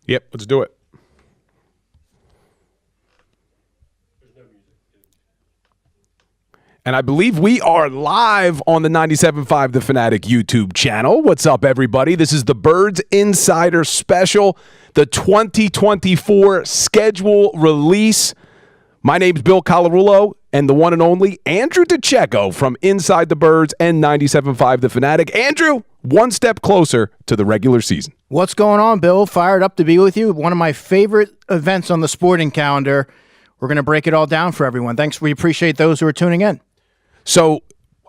Yep, let's do it. And I believe we are live on the 97.5 The Fanatic YouTube channel. What's up, everybody? This is the Birds Insider Special, the 2024 schedule release. My name's Bill Colarulo, and the one and only Andrew DiCecco from Inside the Birds and 97.5 The Fanatic. Andrew, one step closer to the regular season. What's going on, Bill? Fired up to be with you. One of my favorite events on the sporting calendar. We're going to break it all down for everyone. Thanks. We appreciate those who are tuning in. So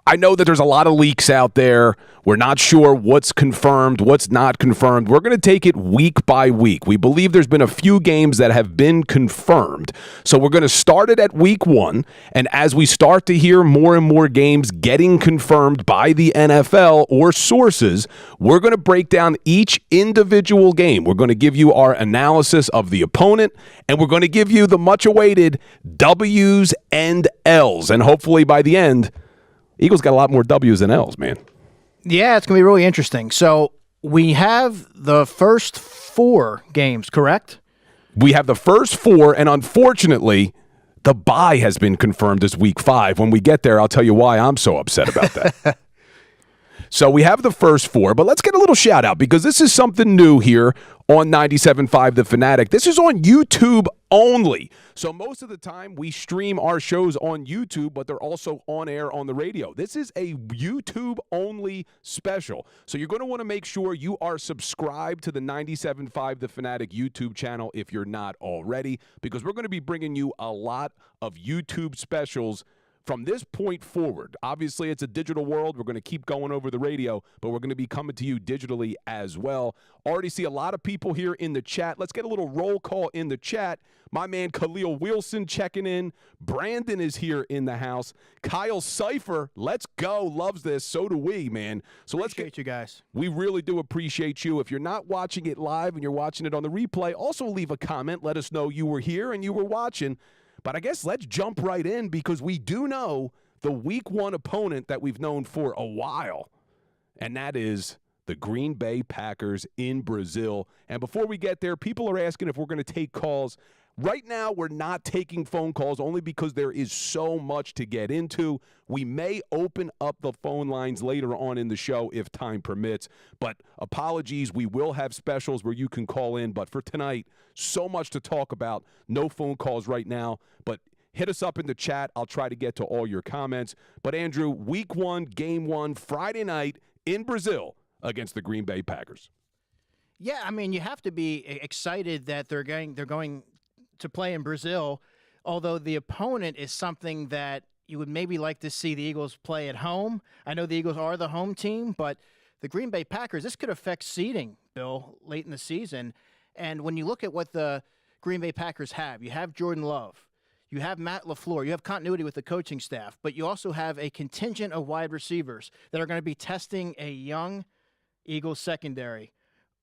I know that there's a lot of leaks out there. We're not sure what's confirmed, what's not confirmed. We're going to take it week by week. We believe there's been a few games that have been confirmed. So we're going to start it at week 1. And as we start to hear more and more games getting confirmed by the NFL or sources, we're going to break down each individual game. We're going to give you our analysis of the opponent, and we're going to give you the much-awaited W's and L's. And hopefully by the end, Eagles got a lot more W's than L's, man. Yeah, it's going to be really interesting. So we have the first 4 games, correct? We have the first 4, and unfortunately, the bye has been confirmed as week 5. When we get there, I'll tell you why I'm so upset about that. So we have the first 4, but let's get a little shout out because this is something new here on 97.5 The Fanatic. This is on YouTube only. So most of the time we stream our shows on YouTube, but they're also on air on the radio. This is a YouTube only special. So you're going to want to make sure you are subscribed to the 97.5 The Fanatic YouTube channel if you're not already, because we're going to be bringing you a lot of YouTube specials from this point forward. Obviously, it's a digital world. We're going to keep going over the radio, but we're going to be coming to you digitally as well. Already see a lot of people here in the chat. Let's get a little roll call in the chat. My man Khalil Wilson checking in. Brandon is here in the house. Kyle Cipher, let's go. Loves this. So do we, man. So let's get you guys. We really do appreciate you. If you're not watching it live and you're watching it on the replay, also leave a comment. Let us know you were here and you were watching. But I guess let's jump right in because we do know the week 1 opponent that we've known for a while, and that is the Green Bay Packers in Brazil. And before we get there, people are asking if we're going to take calls. Right now, we're not taking phone calls only because there is so much to get into. We may open up the phone lines later on in the show if time permits. But apologies, we will have specials where you can call in. But for tonight, so much to talk about. No phone calls right now. But hit us up in the chat. I'll try to get to all your comments. But, Andrew, week 1, game 1, Friday night in Brazil against the Green Bay Packers. Yeah, I mean, you have to be excited that they're going to play in Brazil, although the opponent is something that you would maybe like to see the Eagles play at home. I know the Eagles are the home team, but the Green Bay Packers, this could affect seeding, Bill, late in the season. And when you look at what the Green Bay Packers have, you have Jordan Love, you have Matt LaFleur, you have continuity with the coaching staff, but you also have a contingent of wide receivers that are going to be testing a young Eagles secondary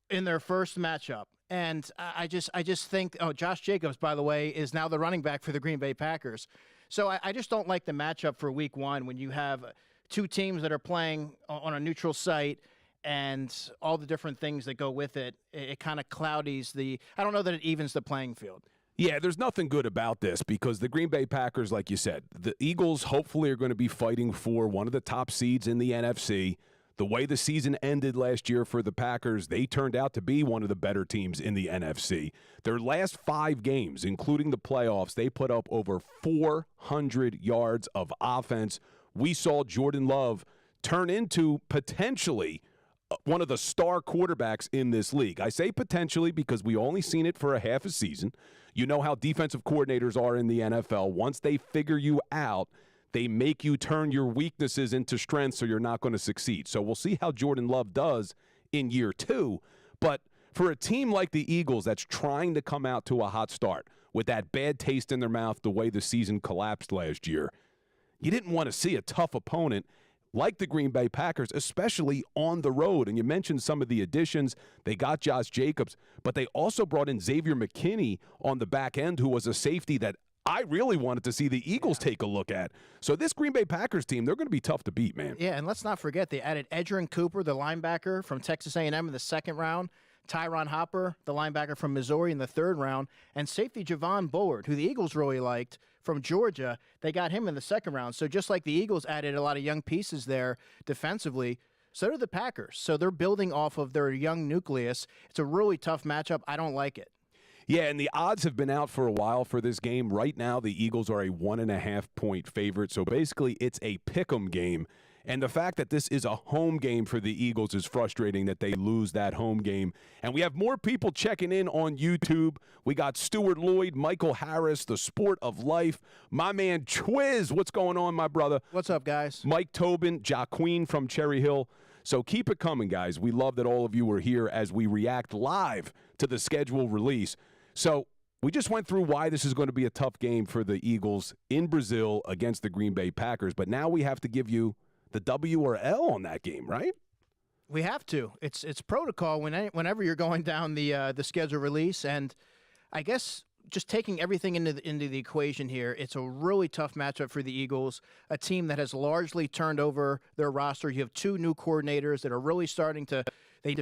in their first matchup. And I just think, Josh Jacobs, by the way, is now the running back for the Green Bay Packers. So I just don't like the matchup for week 1 when you have 2 teams that are playing on a neutral site and all the different things that go with it. It kind of cloudies I don't know that it evens the playing field. Yeah, there's nothing good about this because the Green Bay Packers, like you said, the Eagles hopefully are going to be fighting for one of the top seeds in the NFC. The way the season ended last year for the Packers, they turned out to be one of the better teams in the NFC. Their last 5 games, including the playoffs, they put up over 400 yards of offense. We saw Jordan Love turn into potentially one of the star quarterbacks in this league. I say potentially because we only seen it for a half a season. You know how defensive coordinators are in the NFL. Once they figure you out, they make you turn your weaknesses into strengths so you're not going to succeed. So we'll see how Jordan Love does in year 2. But for a team like the Eagles that's trying to come out to a hot start with that bad taste in their mouth the way the season collapsed last year, you didn't want to see a tough opponent like the Green Bay Packers, especially on the road. And you mentioned some of the additions. They got Josh Jacobs, but they also brought in Xavier McKinney on the back end, who was a safety that I really wanted to see the Eagles take a look at. So this Green Bay Packers team, they're going to be tough to beat, man. Yeah, and let's not forget they added Edgerrin Cooper, the linebacker from Texas A&M in the second round, Tyron Hopper, the linebacker from Missouri in the 3rd round, and safety Javon Bullard, who the Eagles really liked from Georgia. They got him in the 2nd round. So just like the Eagles added a lot of young pieces there defensively, so did the Packers. So they're building off of their young nucleus. It's a really tough matchup. I don't like it. Yeah, and the odds have been out for a while for this game. Right now, the Eagles are a 1.5-point favorite. So basically, it's a pick'em game. And the fact that this is a home game for the Eagles is frustrating that they lose that home game. And we have more people checking in on YouTube. We got Stuart Lloyd, Michael Harris, The Sport of Life, my man Twiz. What's going on, my brother? What's up, guys? Mike Tobin, Jaqueen from Cherry Hill. So keep it coming, guys. We love that all of you are here as we react live to the schedule release. So we just went through why this is going to be a tough game for the Eagles in Brazil against the Green Bay Packers. But now we have to give you the W or L on that game, right? We have to. It's protocol whenever you're going down the schedule release, and I guess just taking everything into the equation here, it's a really tough matchup for the Eagles, a team that has largely turned over their roster. You have 2 new coordinators that are really starting to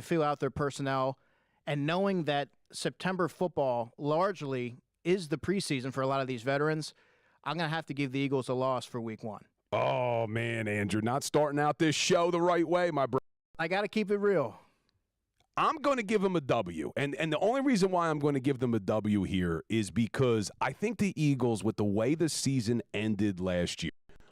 feel out their personnel, and knowing that September football largely is the preseason for a lot of these veterans, I'm going to have to give the Eagles a loss for week 1. Oh, man, Andrew, not starting out this show the right way, my bro. I got to keep it real. I'm going to give them a W. And the only reason why I'm going to give them a W here is because I think the Eagles, with the way the season ended last year,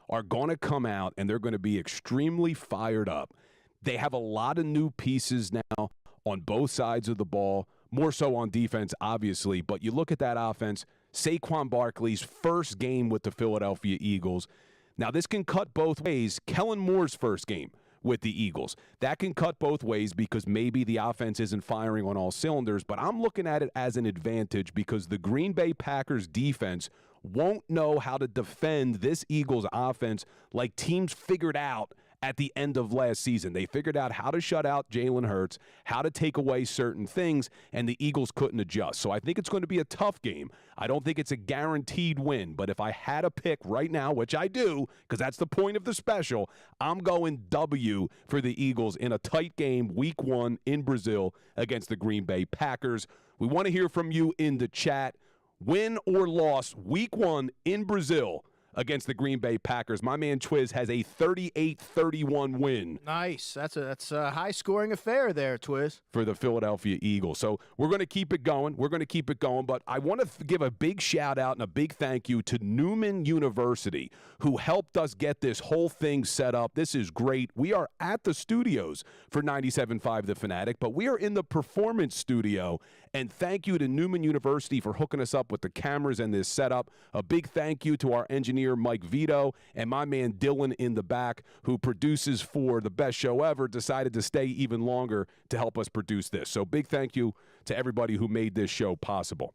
are going to come out and they're going to be extremely fired up. They have a lot of new pieces now on both sides of the ball, more so on defense, obviously. But you look at that offense, Saquon Barkley's first game with the Philadelphia Eagles. Now, this can cut both ways. Kellen Moore's first game with the Eagles. That can cut both ways because maybe the offense isn't firing on all cylinders, but I'm looking at it as an advantage because the Green Bay Packers defense won't know how to defend this Eagles offense like teams figured out at the end of last season. They figured out how to shut out Jalen Hurts, how to take away certain things, and the Eagles couldn't adjust. So I think it's going to be a tough game. I don't think it's a guaranteed win, but if I had a pick right now, which I do, because that's the point of the special, I'm going W for the Eagles in a tight game, week 1 in Brazil against the Green Bay Packers. We want to hear from you in the chat. Win or loss, week 1 in Brazil against the Green Bay Packers. My man Twiz has a 38-31 win. Nice. That's a high-scoring affair there, Twiz. For the Philadelphia Eagles. So we're going to keep it going. But I want to give a big shout-out and a big thank you to Newman University, who helped us get this whole thing set up. This is great. We are at the studios for 97.5 The Fanatic, but we are in the performance studio. And thank you to Newman University for hooking us up with the cameras and this setup. A big thank you to our engineer, Mike Vito, and my man Dylan in the back, who produces for the best show ever, decided to stay even longer to help us produce this. So big thank you to everybody who made this show possible.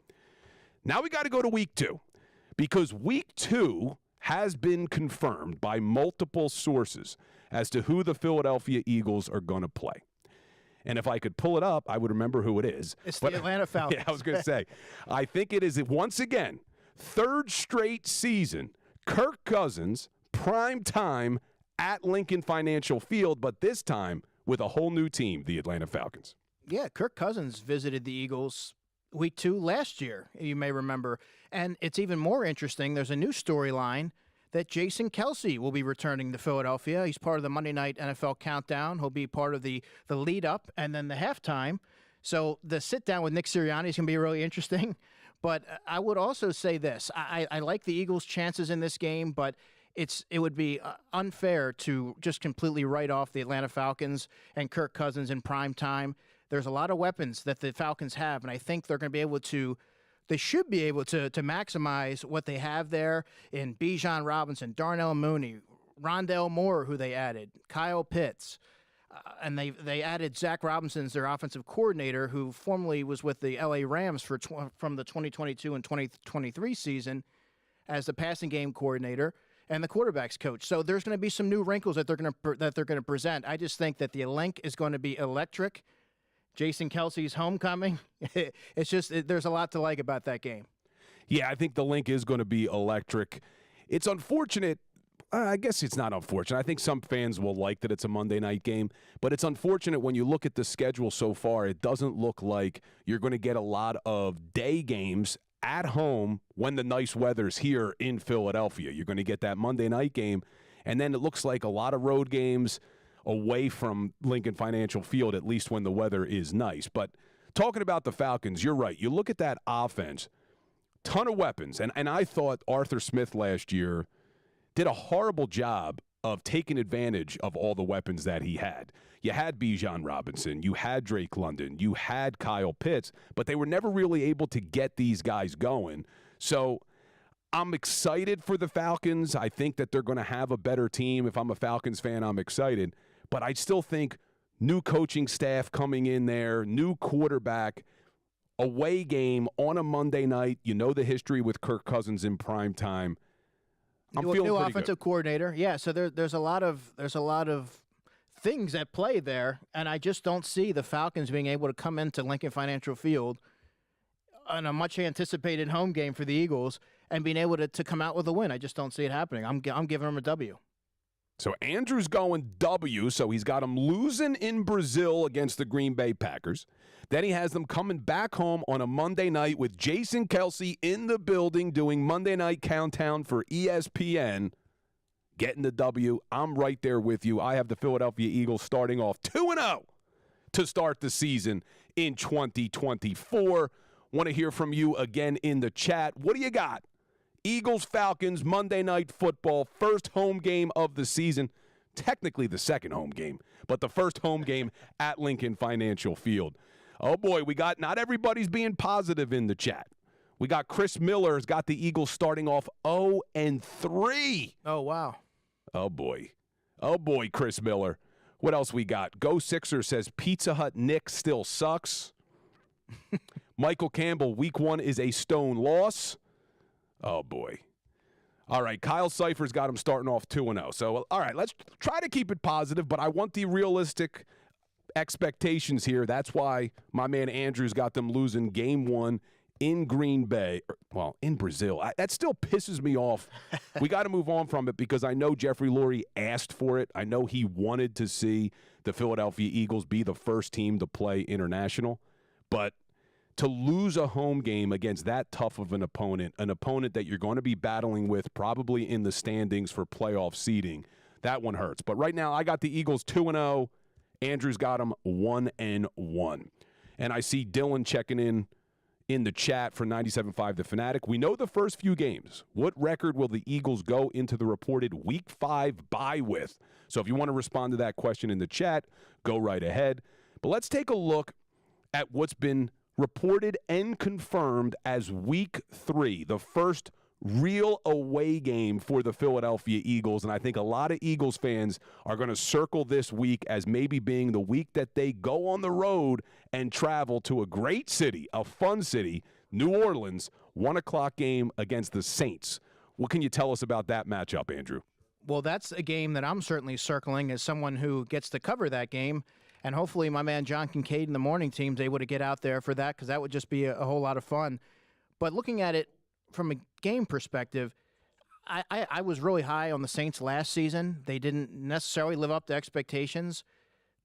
Now we got to go to week 2, because week 2 has been confirmed by multiple sources as to who the Philadelphia Eagles are going to play. And if I could pull it up, I would remember who it is. It's the Atlanta Falcons. Yeah, I was going to say. I think it is, once again, 3rd straight season, Kirk Cousins, prime time at Lincoln Financial Field, but this time with a whole new team, the Atlanta Falcons. Yeah, Kirk Cousins visited the Eagles week 2 last year, you may remember. And it's even more interesting. There's a new storyline that Jason Kelce will be returning to Philadelphia. He's part of the Monday Night NFL Countdown. He'll be part of the lead-up and then the halftime. So the sit-down with Nick Sirianni is going to be really interesting. But I would also say this. I like the Eagles' chances in this game, but it would be unfair to just completely write off the Atlanta Falcons and Kirk Cousins in prime time. There's a lot of weapons that the Falcons have, and I think they're going to be able to – they should be able to maximize what they have there in Bijan Robinson, Darnell Mooney, Rondale Moore, who they added, Kyle Pitts. And they added Zach Robinson as their offensive coordinator, who formerly was with the L.A. Rams from the 2022 and 2023 season as the passing game coordinator and the quarterbacks coach. So there's going to be some new wrinkles that they're going to present. I just think that the link is going to be electric. Jason Kelce's homecoming. It's just there's a lot to like about that game. Yeah, I think the link is going to be electric. It's unfortunate. I guess it's not unfortunate. I think some fans will like that it's a Monday night game, but it's unfortunate when you look at the schedule so far. It doesn't look like you're going to get a lot of day games at home when the nice weather's here in Philadelphia. You're going to get that Monday night game, and then it looks like a lot of road games away from Lincoln Financial Field, at least when the weather is nice. But talking about the Falcons, you're right. You look at that offense, ton of weapons, and I thought Arthur Smith last year did a horrible job of taking advantage of all the weapons that he had. You had Bijan Robinson, you had Drake London, you had Kyle Pitts, but they were never really able to get these guys going. So I'm excited for the Falcons. I think that they're going to have a better team. If I'm a Falcons fan, I'm excited. But I still think new coaching staff coming in there, new quarterback, away game on a Monday night. You know the history with Kirk Cousins in prime time. I'm feeling new pretty offensive good. coordinator. Yeah, so there's a lot of things at play there, and I just don't see the Falcons being able to come into Lincoln Financial Field on a much anticipated home game for the Eagles and being able to come out with a win. I just don't see it happening. I'm giving them a W. So Andrew's going W, so he's got them losing in Brazil against the Green Bay Packers. Then he has them coming back home on a Monday night with Jason Kelsey in the building doing Monday Night Countdown for ESPN. Getting the W. I'm right there with you. I have the Philadelphia Eagles starting off 2-0 to start the season in 2024. Want to hear from you again in the chat. What do you got? Eagles, Falcons, Monday Night Football, first home game of the season. Technically the second home game, but the first home game at Lincoln Financial Field. Oh, boy, we got not everybody's being positive in the chat. We got Chris Miller's got the Eagles starting off 0-3. Oh, wow. Oh, boy. Oh, boy, Chris Miller. What else we got? Go Sixer says Pizza Hut Nick still sucks. Michael Campbell, week 1 is a stone loss. Oh, boy. All right, Kyle Cypher's got him starting off 2-0. So, all right, let's try to keep it positive, but I want the realistic expectations here. That's why my man Andrew's got them losing game 1 in Green Bay. Well, in Brazil. That still pisses me off. We got to move on from it because I know Jeffrey Lurie asked for it. I know he wanted to see the Philadelphia Eagles be the first team to play international. But to lose a home game against that tough of an opponent that you're going to be battling with probably in the standings for playoff seeding, that one hurts. But right now, I got the Eagles 2-0. Andrew's got them 1-1. And I see Dylan checking in the chat for 97.5 The Fanatic. We know the first few games. What record will the Eagles go into the reported Week 5 bye with? So if you want to respond to that question in the chat, go right ahead. But let's take a look at what's been reported and confirmed as Week 3, the first real away game for the Philadelphia Eagles. And I think a lot of Eagles fans are going to circle this week as maybe being the week that they go on the road and travel to a great city, a fun city, New Orleans, 1 o'clock game against the Saints. What can you tell us about that matchup, Andrew? Well, that's a game that I'm certainly circling as someone who gets to cover that game. And hopefully my man John Kincade and the morning team's able to get out there for that because that would just be a whole lot of fun. But looking at it from a game perspective, I was really high on the Saints last season. They didn't necessarily live up to expectations.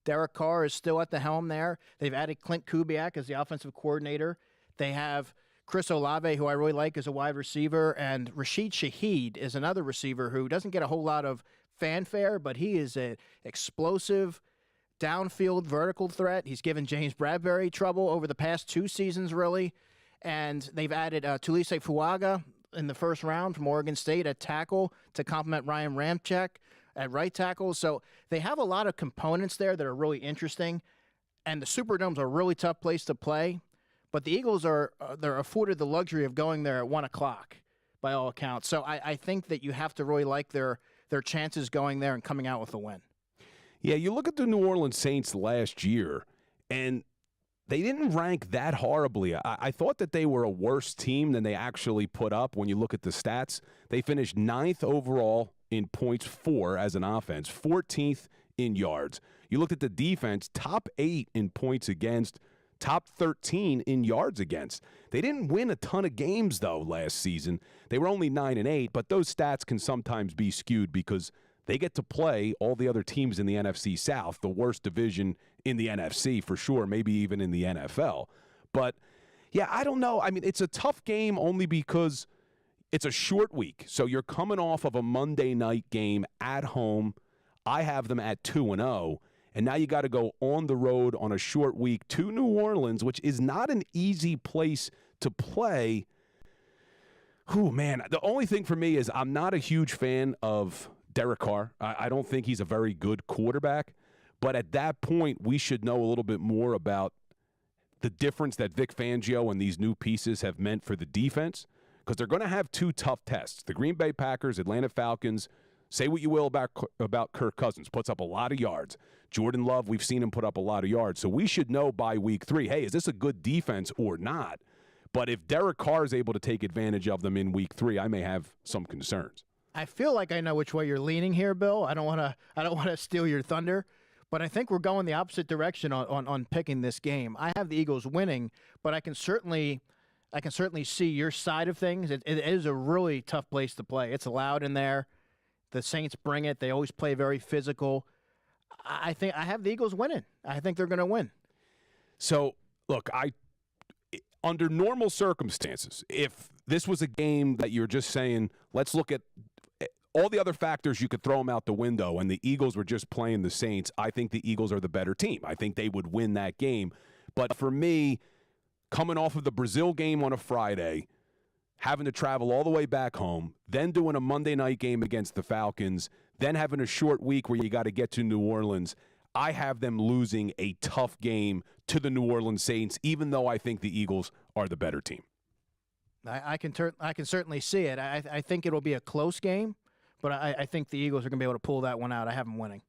Derek Carr is still at the helm there. They've added Clint Kubiak as the offensive coordinator. They have Chris Olave, who I really like as a wide receiver, and Rashid Shaheed is another receiver who doesn't get a whole lot of fanfare, but he is an explosive downfield vertical threat. He's given James Bradbury trouble over the past 2 seasons, really. And they've added Tulise Fuaga in the first round from Oregon State at tackle to complement Ryan Ramczyk at right tackle. So they have a lot of components there that are really interesting. And the Superdome's a really tough place to play. But the Eagles they're afforded the luxury of going there at 1 o'clock by all accounts. So I think that you have to really like their chances going there and coming out with a win. Yeah, you look at the New Orleans Saints last year, and they didn't rank that horribly. I thought that they were a worse team than they actually put up when you look at the stats. They finished 9th overall in points for as an offense, 14th in yards. You looked at the defense, top 8 in points against, top 13 in yards against. They didn't win a ton of games, though, last season. They were only 9-8, but those stats can sometimes be skewed because they get to play all the other teams in the NFC South, the worst division in the NFC for sure, maybe even in the NFL. But, yeah, I don't know. I mean, it's a tough game only because it's a short week. So you're coming off of a Monday night game at home. I have them at 2-0. And now you got to go on the road on a short week to New Orleans, which is not an easy place to play. Oh, man, the only thing for me is I'm not a huge fan of Derek Carr. I don't think he's a very good quarterback. But at that point, we should know a little bit more about the difference that Vic Fangio and these new pieces have meant for the defense, because they're going to have two tough tests. The Green Bay Packers, Atlanta Falcons. Say what you will about Kirk Cousins. Puts up a lot of yards. Jordan Love, we've seen him put up a lot of yards. So we should know by week 3, hey, is this a good defense or not? But if Derek Carr is able to take advantage of them in week 3, I may have some concerns. I feel like I know which way you're leaning here, Bill. I don't want to steal your thunder, but I think we're going the opposite direction on picking this game. I have the Eagles winning, but I can certainly see your side of things. It is a really tough place to play. It's loud in there. The Saints bring it. They always play very physical. I think I have the Eagles winning. I think they're going to win. So, look, under normal circumstances, if this was a game that you're just saying, let's look at all the other factors, you could throw them out the window, and the Eagles were just playing the Saints, I think the Eagles are the better team. I think they would win that game. But for me, coming off of the Brazil game on a Friday, having to travel all the way back home, then doing a Monday night game against the Falcons, then having a short week where you got to get to New Orleans, I have them losing a tough game to the New Orleans Saints, even though I think the Eagles are the better team. I can certainly see it. I think it'll be a close game, but I think the Eagles are going to be able to pull that one out. I have them winning.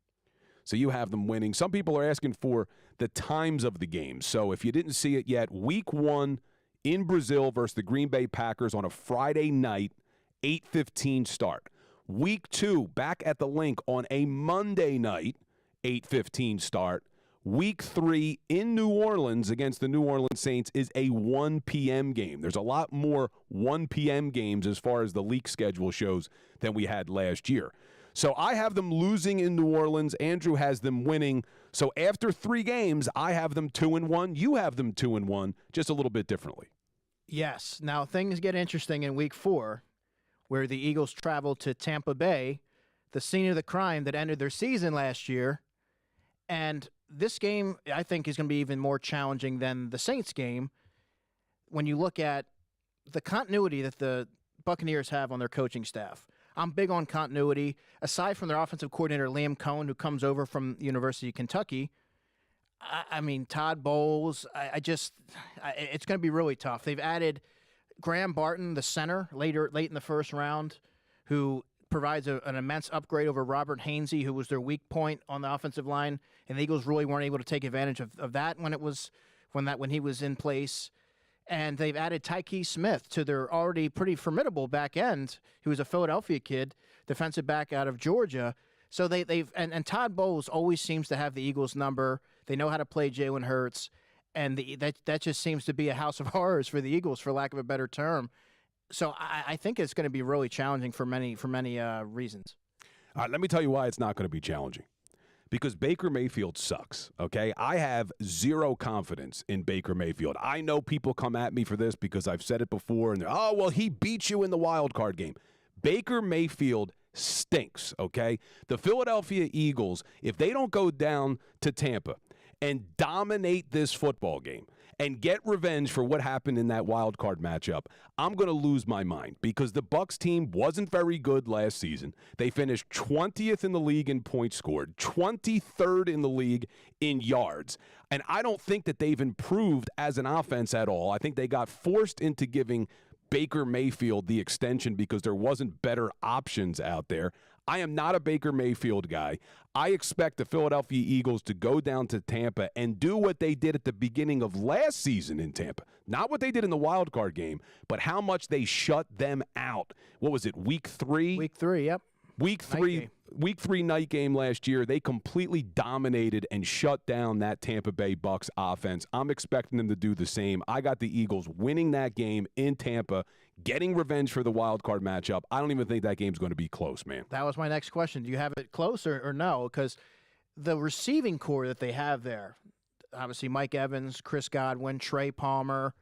So you have them winning. Some people are asking for the times of the game. So if you didn't see it yet, week 1 in Brazil versus the Green Bay Packers on a Friday night, 8:15 start. Week 2, back at the link on a Monday night, 8:15 start. Week 3 in New Orleans against the New Orleans Saints is a 1 p.m. game. There's a lot more 1 p.m. games as far as the league schedule shows than we had last year. So I have them losing in New Orleans. Andrew has them winning. So after 3 games, I have them 2-1. You have them 2-1, just a little bit differently. Yes. Now, things get interesting in week 4, where the Eagles travel to Tampa Bay, the scene of the crime that ended their season last year. And this game, I think, is going to be even more challenging than the Saints game when you look at the continuity that the Buccaneers have on their coaching staff. I'm big on continuity. Aside from their offensive coordinator, Liam Cohen, who comes over from the University of Kentucky, I mean, Todd Bowles, it's going to be really tough. They've added Graham Barton, the center, late in the first round, who provides an immense upgrade over Robert Hainsey, who was their weak point on the offensive line, and the Eagles really weren't able to take advantage of that when he was in place. And they've added Tyke Smith to their already pretty formidable back end, who was a Philadelphia kid, defensive back out of Georgia. So and Todd Bowles always seems to have the Eagles' number. They know how to play Jalen Hurts, and that just seems to be a house of horrors for the Eagles, for lack of a better term. So I think it's going to be really challenging for many reasons. All right, let me tell you why it's not going to be challenging. Because Baker Mayfield sucks, okay? I have zero confidence in Baker Mayfield. I know people come at me for this because I've said it before, and he beat you in the wild card game. Baker Mayfield stinks, okay? The Philadelphia Eagles, if they don't go down to Tampa and dominate this football game and get revenge for what happened in that wild card matchup, I'm going to lose my mind because the Bucs team wasn't very good last season. They finished 20th in the league in points scored, 23rd in the league in yards. And I don't think that they've improved as an offense at all. I think they got forced into giving Baker Mayfield the extension because there wasn't better options out there. I am not a Baker Mayfield guy. I expect the Philadelphia Eagles to go down to Tampa and do what they did at the beginning of last season in Tampa. Not what they did in the wild card game, but how much they shut them out. What was it, week 3? Week 3, yep. Week 3, Week 3 night game last year, they completely dominated and shut down that Tampa Bay Bucks offense. I'm expecting them to do the same. I got the Eagles winning that game in Tampa, getting revenge for the wild card matchup. I don't even think that game's going to be close, man. That was my next question. Do you have it close or no? Because the receiving core that they have there, obviously Mike Evans, Chris Godwin, Trey Palmer,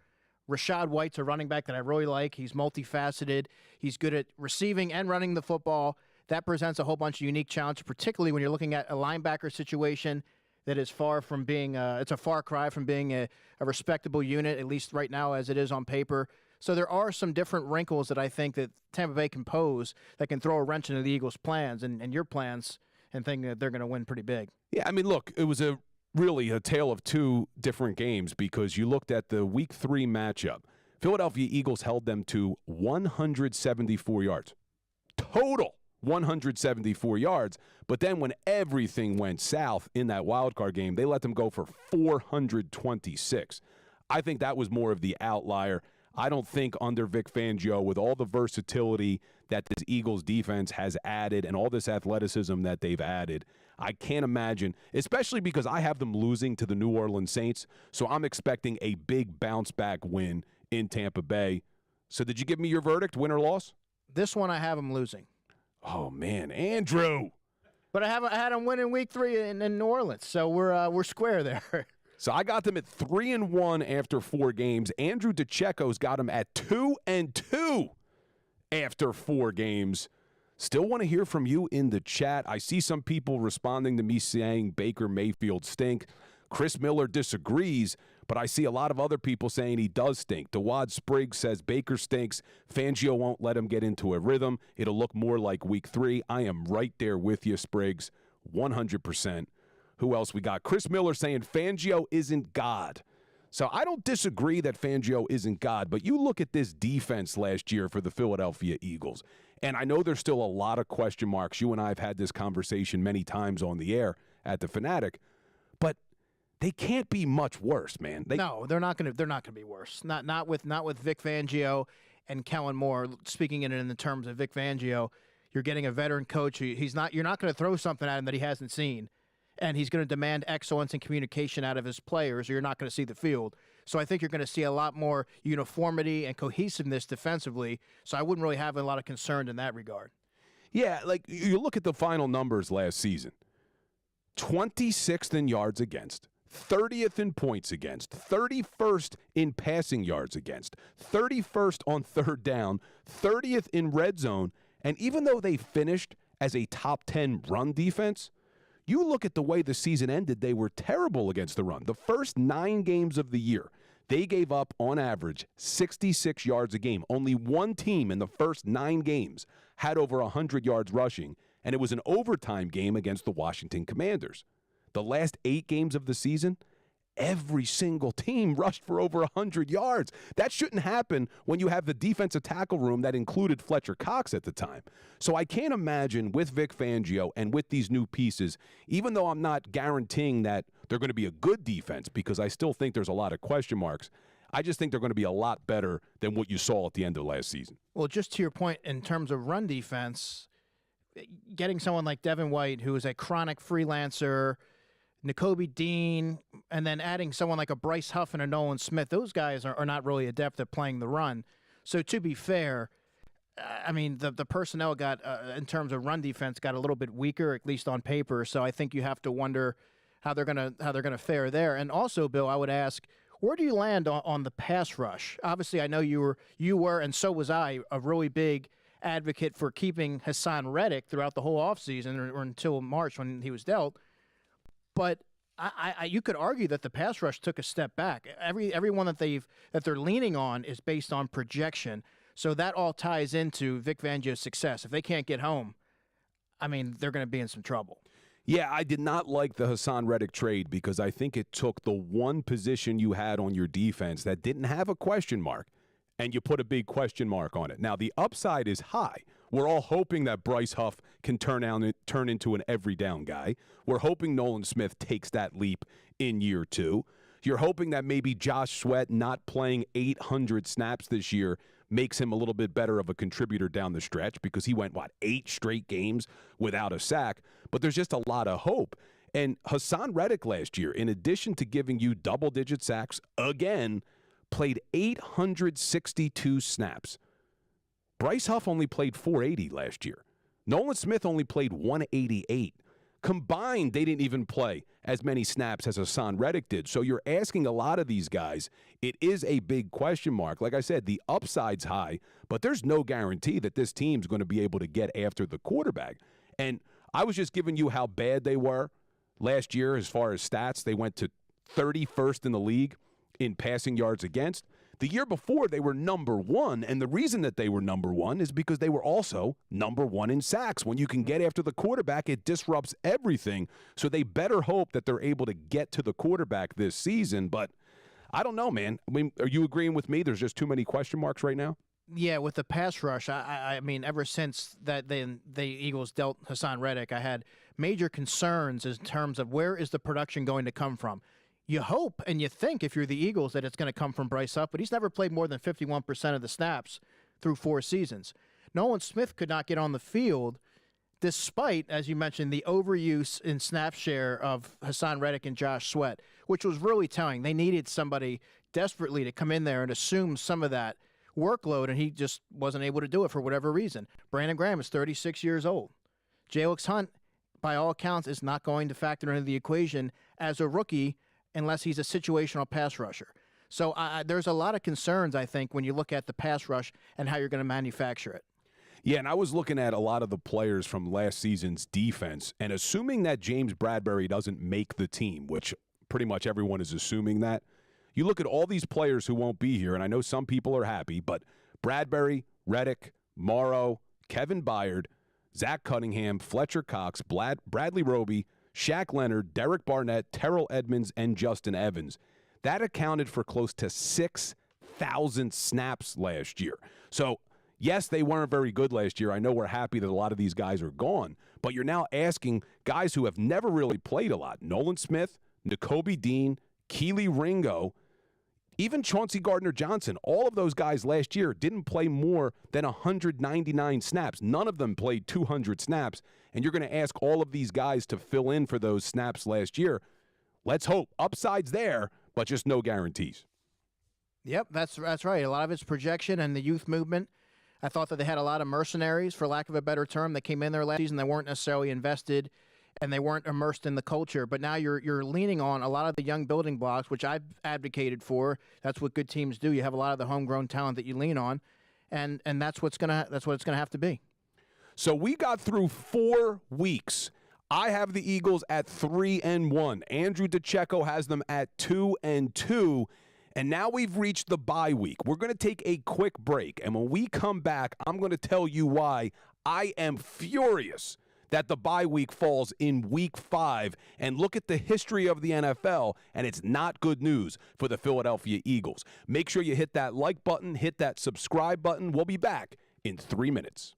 Rashad White's a running back that I really like. He's multifaceted. He's good at receiving and running the football. That presents a whole bunch of unique challenges, particularly when you're looking at a linebacker situation that is far from being it's a far cry from being a respectable unit, at least right now as it is on paper. So there are some different wrinkles that I think that Tampa Bay can pose that can throw a wrench into the Eagles' plans and your plans and think that they're going to win pretty big. Yeah, I mean, look, it was really a tale of two different games because you looked at the Week 3 matchup. Philadelphia Eagles held them to 174 yards. Total 174 yards. But then when everything went south in that wild card game, they let them go for 426. I think that was more of the outlier. I don't think under Vic Fangio, with all the versatility that this Eagles defense has added and all this athleticism that they've added, I can't imagine, especially because I have them losing to the New Orleans Saints, so I'm expecting a big bounce-back win in Tampa Bay. So did you give me your verdict, win or loss? This one I have them losing. Oh, man, Andrew. But I had them winning Week 3 in New Orleans, so we're square there. So I got them at 3-1 after 4 games. Andrew DiCecco's got them at 2-2 after 4 games. Still want to hear from you in the chat. I see some people responding to me saying Baker Mayfield stink. Chris Miller disagrees, but I see a lot of other people saying he does stink. DeWad Spriggs says Baker stinks. Fangio won't let him get into a rhythm. It'll look more like Week 3. I am right there with you, Spriggs, 100%. Who else we got? Chris Miller saying Fangio isn't God. So I don't disagree that Fangio isn't God, but you look at this defense last year for the Philadelphia Eagles, and I know there's still a lot of question marks. You and I have had this conversation many times on the air at the Fanatic, but they can't be much worse, man. No, they're not going to be worse. Not with Vic Fangio and Kellen Moore. Speaking in the terms of Vic Fangio, you're getting a veteran coach. You're not going to throw something at him that he hasn't seen. And he's going to demand excellence and communication out of his players, or you're not going to see the field. So I think you're going to see a lot more uniformity and cohesiveness defensively. So I wouldn't really have a lot of concern in that regard. Yeah, like you look at the final numbers last season. 26th in yards against, 30th in points against, 31st in passing yards against, 31st on third down, 30th in red zone. And even though they finished as a top 10 run defense, you look at the way the season ended, they were terrible against the run. The first 9 games of the year, they gave up, on average, 66 yards a game. Only one team in the first 9 games had over 100 yards rushing, and it was an overtime game against the Washington Commanders. The last 8 games of the season, every single team rushed for over 100 yards. That shouldn't happen when you have the defensive tackle room that included Fletcher Cox at the time. So I can't imagine with Vic Fangio and with these new pieces, even though I'm not guaranteeing that they're going to be a good defense because I still think there's a lot of question marks, I just think they're going to be a lot better than what you saw at the end of last season. Well, just to your point, in terms of run defense, getting someone like Devin White, who is a chronic freelancer, Nakobe Dean, and then adding someone like a Bryce Huff and a Nolan Smith, those guys are not really adept at playing the run. So to be fair, I mean, the personnel got, in terms of run defense, got a little bit weaker, at least on paper. So I think you have to wonder how they're gonna fare there. And also, Bill, I would ask, where do you land on the pass rush? Obviously, I know you were, and so was I, a really big advocate for keeping Hassan Reddick throughout the whole offseason or until March when he was dealt. But you could argue that the pass rush took a step back. Everyone that they're leaning on is based on projection. So that all ties into Vic Fangio's success. If they can't get home, I mean, they're going to be in some trouble. Yeah, I did not like the Hassan Reddick trade because I think it took the one position you had on your defense that didn't have a question mark, and you put a big question mark on it. Now, the upside is high. We're all hoping that Bryce Huff can turn into an every down guy. We're hoping Nolan Smith takes that leap in year 2. You're hoping that maybe Josh Sweat not playing 800 snaps this year makes him a little bit better of a contributor down the stretch because he went, 8 straight games without a sack. But there's just a lot of hope. And Hassan Reddick last year, in addition to giving you double-digit sacks again, played 862 snaps. Bryce Huff only played 480 last year. Nolan Smith only played 188. Combined, they didn't even play as many snaps as Hassan Reddick did. So you're asking a lot of these guys. It is a big question mark. Like I said, the upside's high, but there's no guarantee that this team's going to be able to get after the quarterback. And I was just giving you how bad they were last year as far as stats. They went to 31st in the league in passing yards against. The year before, they were number 1, and the reason that they were number 1 is because they were also number 1 in sacks. When you can get after the quarterback, it disrupts everything. So they better hope that they're able to get to the quarterback this season. But I don't know, man. I mean, are you agreeing with me? There's just too many question marks right now? Yeah, with the pass rush, I mean, ever since that the Eagles dealt Hassan Reddick, I had major concerns in terms of where is the production going to come from. You hope and you think if you're the Eagles that it's going to come from Bryce Huff, but he's never played more than 51% of the snaps through 4 seasons. Nolan Smith could not get on the field despite, as you mentioned, the overuse in snap share of Hassan Reddick and Josh Sweat, which was really telling. They needed somebody desperately to come in there and assume some of that workload, and he just wasn't able to do it for whatever reason. Brandon Graham is 36 years old. Jalix Hunt, by all accounts, is not going to factor into the equation as a rookie unless he's a situational pass rusher. So there's a lot of concerns, I think, when you look at the pass rush and how you're going to manufacture it. Yeah, and I was looking at a lot of the players from last season's defense, and assuming that James Bradbury doesn't make the team, which pretty much everyone is assuming that, you look at all these players who won't be here, and I know some people are happy, but Bradbury, Reddick, Morrow, Kevin Byard, Zach Cunningham, Fletcher Cox, Bradley Roby, Shaq Leonard, Derek Barnett, Terrell Edmonds, and Justin Evans. That accounted for close to 6,000 snaps last year. So, yes, they weren't very good last year. I know we're happy that a lot of these guys are gone, but you're now asking guys who have never really played a lot. Nolan Smith, Nakobe Dean, Keely Ringo, even Chauncey Gardner-Johnson, all of those guys last year didn't play more than 199 snaps. None of them played 200 snaps, and you're going to ask all of these guys to fill in for those snaps last year. Let's hope. Upside's there, but just no guarantees. Yep, that's right. A lot of it's projection and the youth movement. I thought that they had a lot of mercenaries, for lack of a better term, that came in there last season. They weren't necessarily invested, and they weren't immersed in the culture. But now you're leaning on a lot of the young building blocks, which I've advocated for. That's what good teams do. You have a lot of the homegrown talent that you lean on, and that's what it's gonna have to be. So we got through 4 weeks. I have the Eagles at 3-1. Andrew DiCecco has them at 2-2. And now we've reached the bye week. We're going to take a quick break. And when we come back, I'm going to tell you why I am furious that the bye week falls in week 5. And look at the history of the NFL, and it's not good news for the Philadelphia Eagles. Make sure you hit that like button, hit that subscribe button. We'll be back in 3 minutes.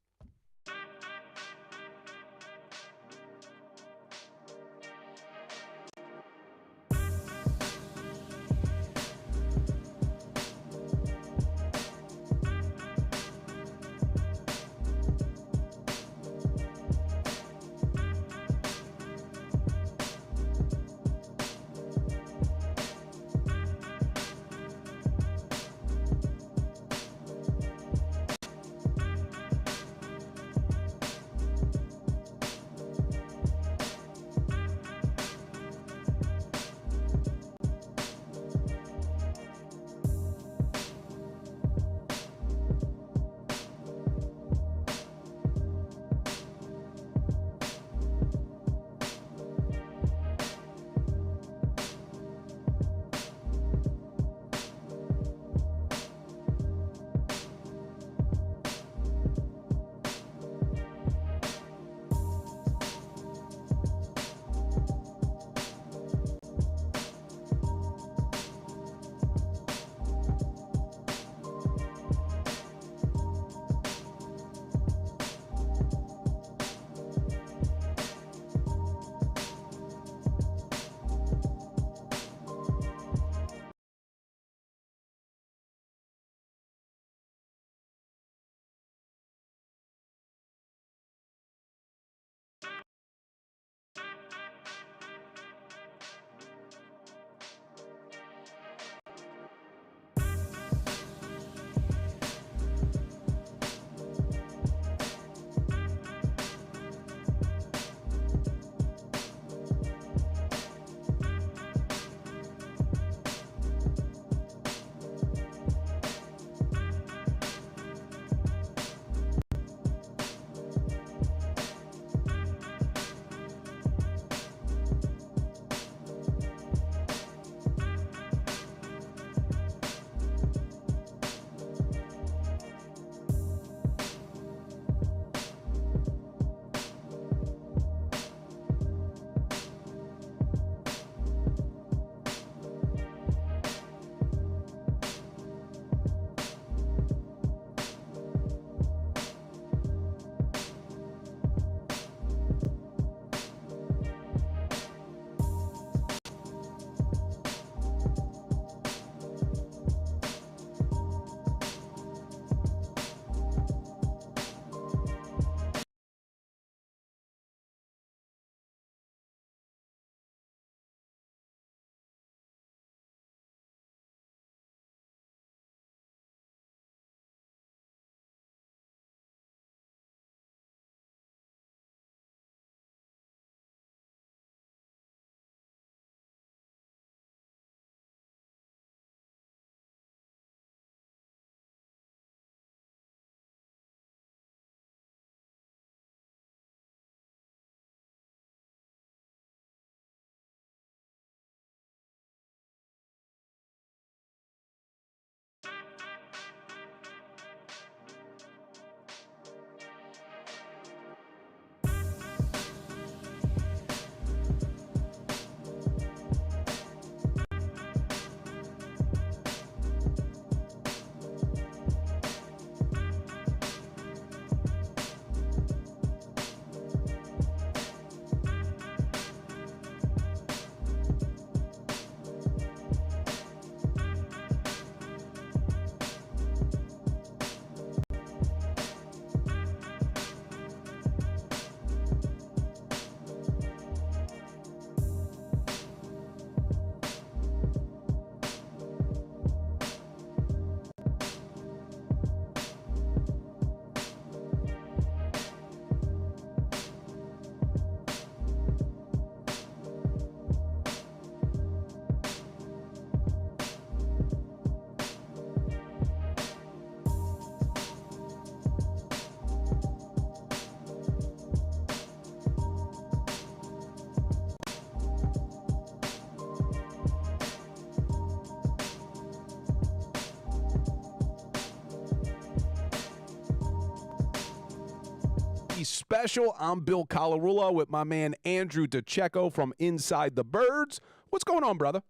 special. I'm Bill Colarulo with my man Andrew DiCecco from Inside the Birds. What's going on, brother?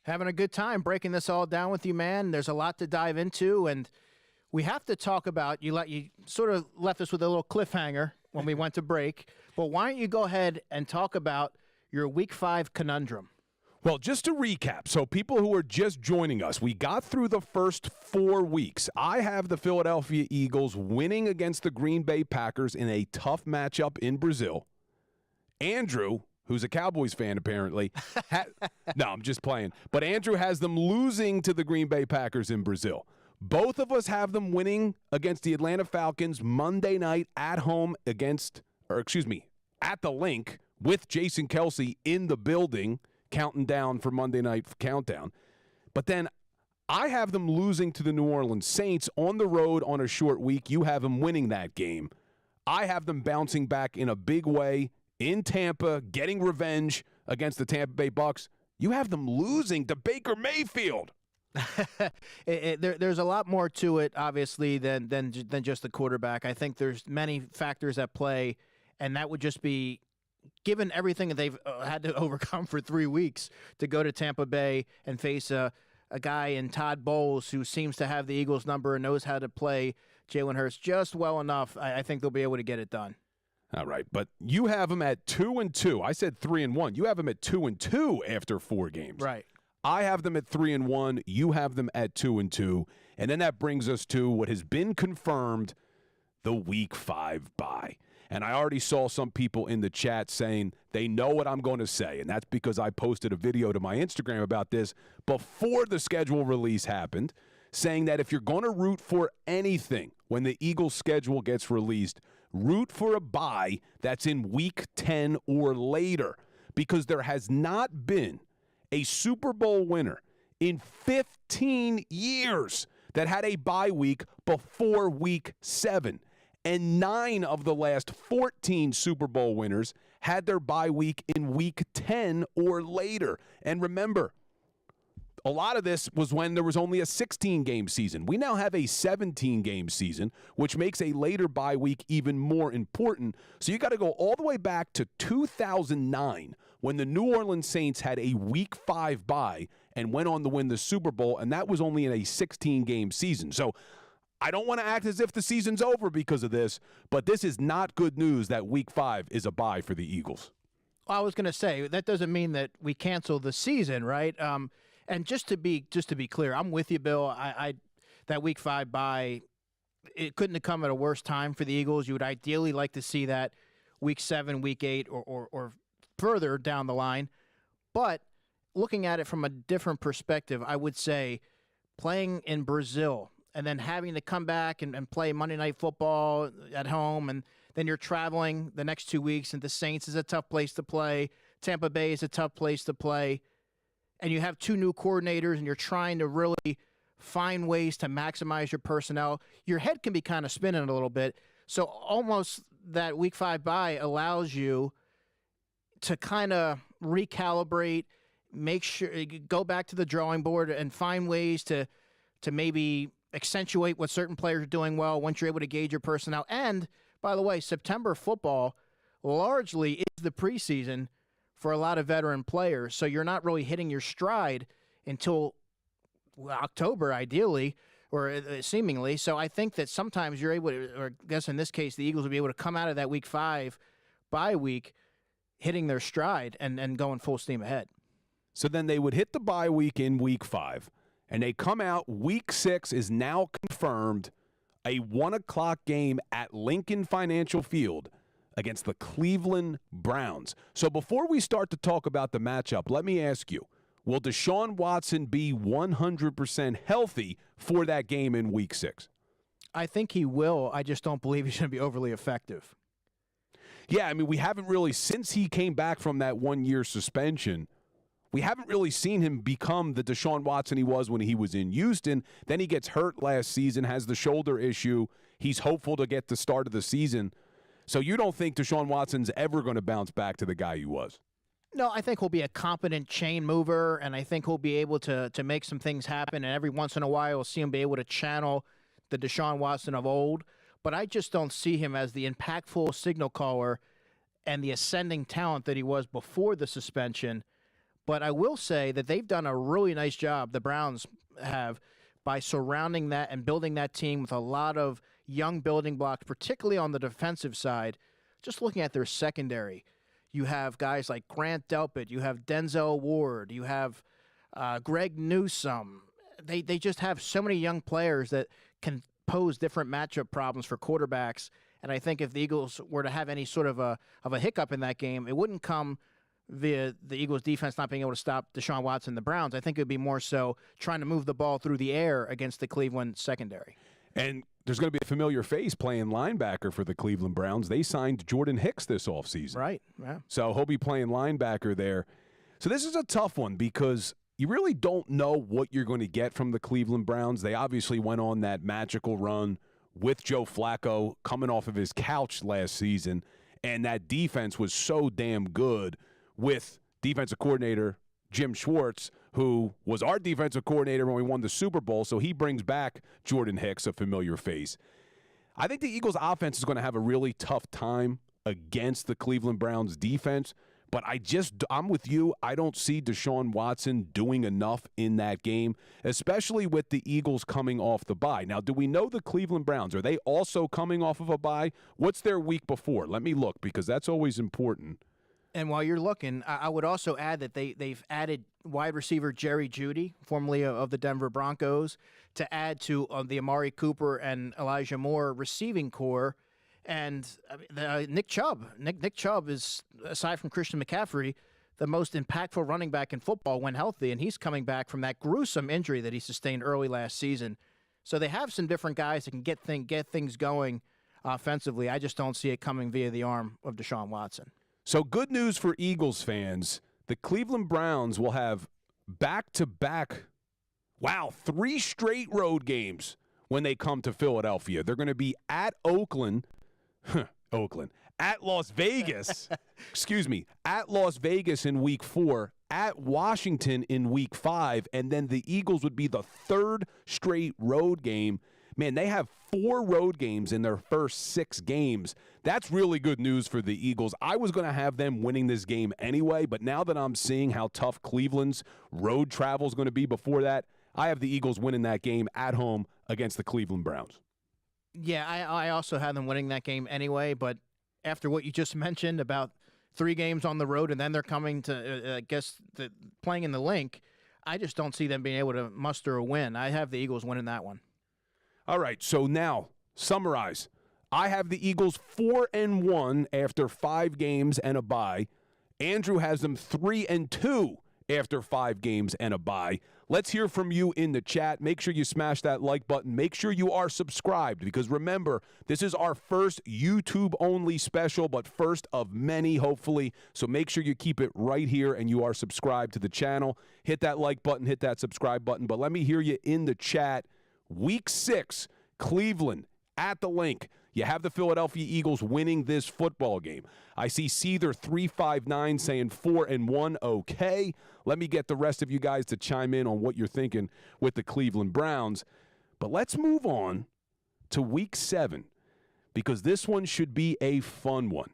Having a good time breaking this all down with you, man. There's a lot to dive into, and we have to talk about, you sort of left us with a little cliffhanger when we went to break, but why don't you go ahead and talk about your Week 5 conundrum? Well, just to recap, so people who are just joining us, we got through the first 4 weeks. I have the Philadelphia Eagles winning against the Green Bay Packers in a tough matchup in Brazil. Andrew, who's a Cowboys fan apparently, no, I'm just playing, but Andrew has them losing to the Green Bay Packers in Brazil. Both of us have them winning against the Atlanta Falcons Monday night at home at the Link with Jason Kelce in the building, counting down for Monday Night Countdown. But then I have them losing to the New Orleans Saints on the road on a short week. You have them winning that game. I have them bouncing back in a big way in Tampa, getting revenge against the Tampa Bay Bucks. You have them losing to Baker Mayfield. There's a lot more to it, obviously, than just the quarterback. I think there's many factors at play, and that would just be, given everything that they've had to overcome for 3 weeks, to go to Tampa Bay and face a guy in Todd Bowles who seems to have the Eagles' number and knows how to play Jalen Hurts just well enough. I think they'll be able to get it done. All right, but you have them at 2-2. I said 3-1. You have them at 2-2 after 4 games. Right. I have them at 3-1. You have them at 2-2. And then that brings us to what has been confirmed, the Week 5 bye. And I already saw some people in the chat saying they know what I'm going to say, and that's because I posted a video to my Instagram about this before the schedule release happened, saying that if you're going to root for anything when the Eagles' schedule gets released, root for a bye that's in Week 10 or later, because there has not been a Super Bowl winner in 15 years that had a bye week before Week 7. And 9 of the last 14 Super Bowl winners had their bye week in Week 10 or later. And remember, a lot of this was when there was only a 16-game season. We now have a 17-game season, which makes a later bye week even more important. So you got to go all the way back to 2009 when the New Orleans Saints had a Week 5 bye and went on to win the Super Bowl, and that was only in a 16-game season. So I don't want to act as if the season's over because of this, but this is not good news that Week 5 is a bye for the Eagles. Well, I was going to say, that doesn't mean that we cancel the season, right? And just to be clear, I'm with you, Bill. That Week 5 bye, it couldn't have come at a worse time for the Eagles. You would ideally like to see that Week 7, Week 8, or further down the line. But looking at it from a different perspective, I would say playing in Brazil and then having to come back and play Monday Night Football at home, and then you're traveling the next 2 weeks, and the Saints is a tough place to play. Tampa Bay is a tough place to play. And you have 2 new coordinators, and you're trying to really find ways to maximize your personnel. Your head can be kind of spinning a little bit. So almost that Week 5 bye allows you to kind of recalibrate, make sure, go back to the drawing board and find ways to maybe accentuate what certain players are doing well once you're able to gauge your personnel. And, by the way, September football largely is the preseason for a lot of veteran players, so you're not really hitting your stride until October, ideally, or seemingly. So I think that sometimes you're able to, or I guess in this case, the Eagles will be able to come out of that Week 5 bye week hitting their stride and going full steam ahead. So then they would hit the bye week in Week 5, and they come out. Week 6 is now confirmed, a 1 o'clock game at Lincoln Financial Field against the Cleveland Browns. So before we start to talk about the matchup, let me ask you, will Deshaun Watson be 100% healthy for that game in Week 6? I think he will. I just don't believe he's going to be overly effective. Yeah, I mean, we haven't really, since he came back from that 1-year suspension, we haven't really seen him become the Deshaun Watson he was when he was in Houston. Then he gets hurt last season, has the shoulder issue. He's hopeful to get the start of the season. So you don't think Deshaun Watson's ever going to bounce back to the guy he was? No, I think he'll be a competent chain mover, and I think he'll be able to make some things happen, and every once in a while we'll see him be able to channel the Deshaun Watson of old. but I just don't see him as the impactful signal caller and the ascending talent that he was before the suspension. But I will say that they've done a really nice job, the Browns have, by surrounding that and building that team with a lot of young building blocks, particularly on the defensive side. Just looking at their secondary, you have guys like Grant Delpit, you have Denzel Ward, you have Greg Newsome. They just have so many young players that can pose different matchup problems for quarterbacks. And I think if the Eagles were to have any sort of a hiccup in that game, it wouldn't come via the Eagles defense not being able to stop Deshaun Watson and the Browns. I think it would be more so trying to move the ball through the air against the Cleveland secondary. And there's going to be a familiar face playing linebacker for the Cleveland Browns. They signed Jordan Hicks this offseason. Right, yeah. So he'll be playing linebacker there. So this is a tough one because you really don't know what you're going to get from the Cleveland Browns. They obviously went on that magical run with Joe Flacco coming off of his couch last season, and that defense was so damn good with defensive coordinator Jim Schwartz, who was our defensive coordinator when we won the Super Bowl, so he brings back Jordan Hicks, a familiar face. I think the Eagles' offense is going to have a really tough time against the Cleveland Browns' defense, but I'm with you. I don't see Deshaun Watson doing enough in that game, especially with the Eagles coming off the bye. Now, do we know the Cleveland Browns? Are they also coming off of a bye? What's their week before? Let me look, because that's always important. And while you're looking, I would also add that they've added wide receiver Jerry Jeudy, formerly of the Denver Broncos, to add to the Amari Cooper and Elijah Moore receiving core. And Nick Chubb. Nick Chubb is, aside from Christian McCaffrey, the most impactful running back in football when healthy, and he's coming back from that gruesome injury that he sustained early last season. So they have some different guys that can get things going offensively. I just don't see it coming via the arm of Deshaun Watson. So good news for Eagles fans. The Cleveland Browns will have back-to-back, 3 straight road games when they come to Philadelphia. They're going to be at Oakland, at Las Vegas, at Las Vegas in week 4, at Washington in week 5, and then the Eagles would be the 3rd straight road game. Man, they have 4 road games in their first 6 games. That's really good news for the Eagles. I was going to have them winning this game anyway, but now that I'm seeing how tough Cleveland's road travel is going to be before that, I have the Eagles winning that game at home against the Cleveland Browns. Yeah, I also had them winning that game anyway, but after what you just mentioned about 3 games on the road and then they're coming to, playing in the Link, I just don't see them being able to muster a win. I have the Eagles winning that one. All right, so now, summarize. I have the Eagles 4-1 after 5 games and a bye. Andrew has them 3-2 after 5 games and a bye. Let's hear from you in the chat. Make sure you smash that like button. Make sure you are subscribed, because remember, this is our first YouTube-only special, but first of many, hopefully. So make sure you keep it right here and you are subscribed to the channel. Hit that like button, hit that subscribe button. But let me hear you in the chat. Week 6, Cleveland at the Link. You have the Philadelphia Eagles winning this football game. I see Seether 359 saying 4-1. Okay. Let me get the rest of you guys to chime in on what you're thinking with the Cleveland Browns. But let's move on to Week 7, because this one should be a fun one.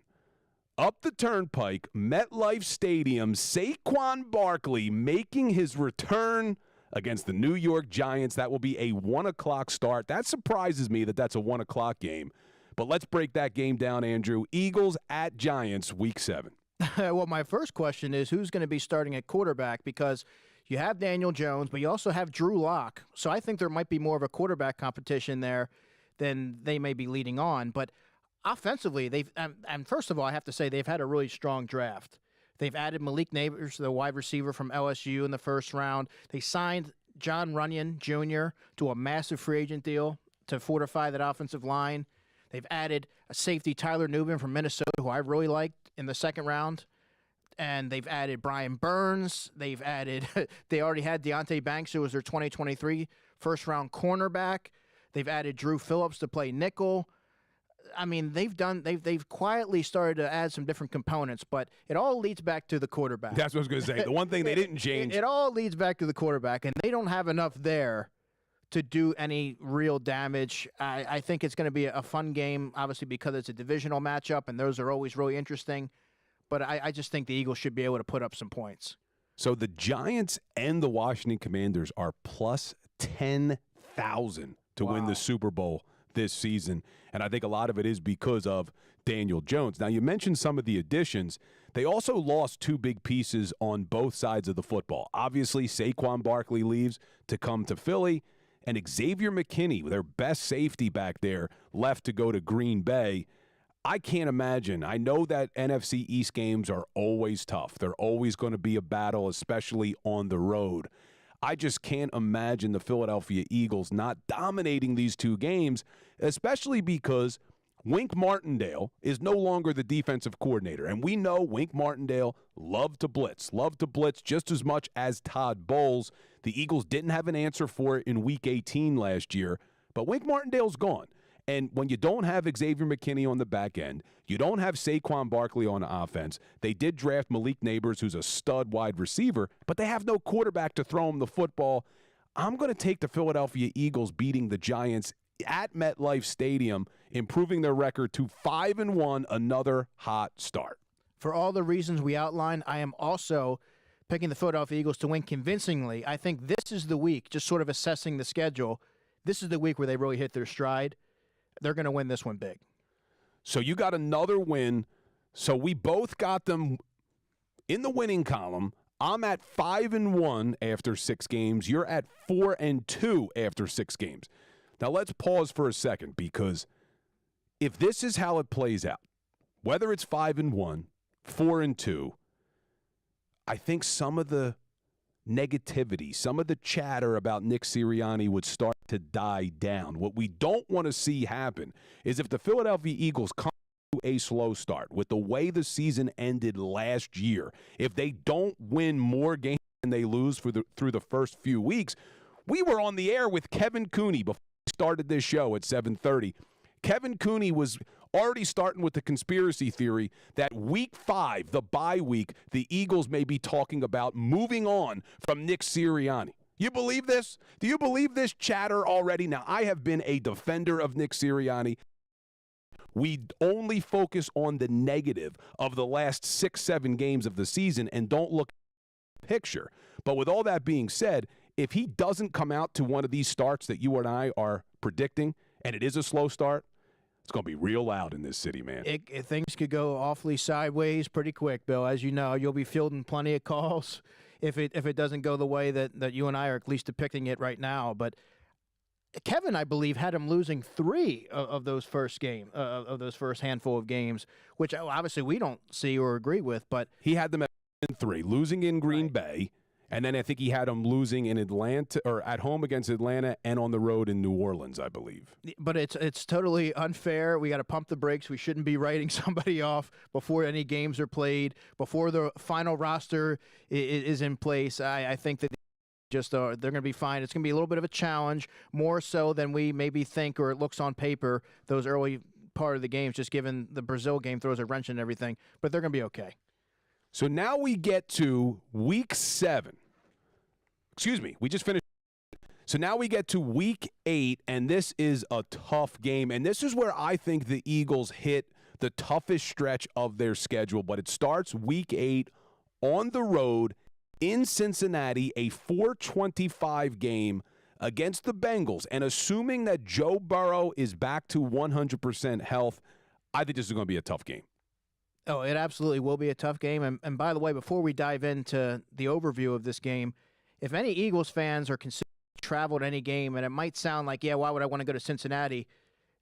Up the turnpike, MetLife Stadium, Saquon Barkley making his return against the New York Giants. That will be a 1 o'clock start. That surprises me that that's a 1 o'clock game. But let's break that game down, Andrew. Eagles at Giants, Week 7. Well, my first question is who's going to be starting at quarterback, because you have Daniel Jones, but you also have Drew Lock. So I think there might be more of a quarterback competition there than they may be leading on. But offensively, and first of all, I have to say they've had a really strong draft. They've added Malik Neighbors, the wide receiver from LSU, in the first round. They signed John Runyon Jr. to a massive free agent deal to fortify that offensive line. They've added a safety, Tyler Nubin from Minnesota, who I really liked in the second round. And they've added Brian Burns. They've added, they already had Deonte Banks, who was their 2023 first-round cornerback. They've added Drew Phillips to play nickel. I mean, they've quietly started to add some different components, but it all leads back to the quarterback. That's what I was going to say. The one thing they didn't change. It all leads back to the quarterback, and they don't have enough there to do any real damage. I think it's going to be a fun game, obviously because it's a divisional matchup, and those are always really interesting. But I just think the Eagles should be able to put up some points. So the Giants and the Washington Commanders are plus 10,000 to win the Super Bowl this season. And I think a lot of it is because of Daniel Jones. Now, you mentioned some of the additions. They also lost two big pieces on both sides of the football. Obviously, Saquon Barkley leaves to come to Philly, and Xavier McKinney, their best safety back there, left to go to Green Bay. I can't imagine. I know that NFC East games are always tough. They're always going to be a battle, especially on the road. I just can't imagine the Philadelphia Eagles not dominating these two games, especially because Wink Martindale is no longer the defensive coordinator. And we know Wink Martindale loved to blitz just as much as Todd Bowles. The Eagles didn't have an answer for it in Week 18 last year, but Wink Martindale's gone. And when you don't have Xavier McKinney on the back end, you don't have Saquon Barkley on the offense. They did draft Malik Neighbors, who's a stud wide receiver, but they have no quarterback to throw him the football. I'm going to take the Philadelphia Eagles beating the Giants at MetLife Stadium, improving their record to 5-1, another hot start. For all the reasons we outlined, I am also picking the Philadelphia Eagles to win convincingly. I think this is the week, just sort of assessing the schedule, this is the week where they really hit their stride. They're going to win this one big. So you got another win. So we both got them in the winning column. I'm at 5-1 after 6 games. You're at 4-2 after 6 games. Now let's pause for a second, because if this is how it plays out, whether it's 5-1, 4-2, I think some of the negativity, some of the chatter about Nick Sirianni would start to die down. What we don't want to see happen is if the Philadelphia Eagles come to a slow start with the way the season ended last year, if they don't win more games than they lose through the first few weeks. We were on the air with Kevin Cooney before we started this show at 7:30. Kevin Cooney was already starting with the conspiracy theory that Week 5, the bye week, the Eagles may be talking about moving on from Nick Sirianni. You believe this? Do you believe this chatter already? Now, I have been a defender of Nick Sirianni. We only focus on the negative of the last 6-7 games of the season and don't look at the picture. But with all that being said, if he doesn't come out to one of these starts that you and I are predicting, and it is a slow start, it's going to be real loud in this city, man. Things could go awfully sideways pretty quick, Bill. As you know, you'll be fielding plenty of calls if it doesn't go the way that you and I are at least depicting it right now. But Kevin, I believe, had him losing 3 of those first handful of games, which obviously we don't see or agree with. But he had them at 3, losing in Green Bay. And then I think he had them losing in Atlanta, or at home against Atlanta, and on the road in New Orleans, I believe. But it's totally unfair. We got to pump the brakes. We shouldn't be writing somebody off before any games are played, before the final roster is in place. I think that they're going to be fine. It's going to be a little bit of a challenge, more so than we maybe think or it looks on paper. Those early part of the games, just given the Brazil game throws a wrench in everything. But they're going to be okay. So now we get to Week 7. Excuse me, we just finished. So now we get to Week 8, and this is a tough game. And this is where I think the Eagles hit the toughest stretch of their schedule. But it starts Week 8 on the road in Cincinnati, a 4:25 game against the Bengals. And assuming that Joe Burrow is back to 100% health, I think this is going to be a tough game. Oh, it absolutely will be a tough game. And by the way, before we dive into the overview of this game, if any Eagles fans are considering travel to any game, and it might sound like, yeah, why would I want to go to Cincinnati?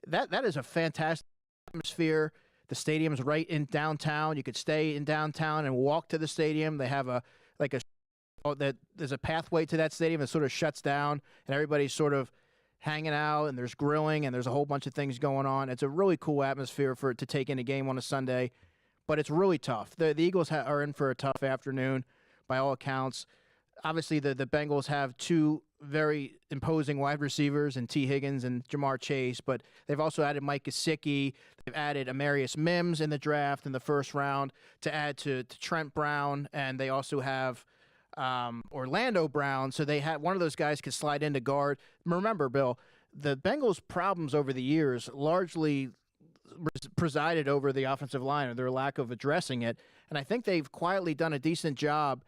That is a fantastic atmosphere. The stadium's right in downtown. You could stay in downtown and walk to the stadium. They have there's a pathway to that stadium that sort of shuts down, and everybody's sort of hanging out, and there's grilling, and there's a whole bunch of things going on. It's a really cool atmosphere for it to take in a game on a Sunday, but it's really tough. The Eagles are in for a tough afternoon by all accounts. Obviously, the Bengals have 2 very imposing wide receivers in T. Higgins and Jamar Chase, but they've also added Mike Gesicki. They've added Amarius Mims in the draft in the first round to add to Trent Brown, and they also have Orlando Brown, so they had one of those guys could slide into guard. Remember, Bill, the Bengals' problems over the years largely presided over the offensive line or their lack of addressing it, and I think they've quietly done a decent job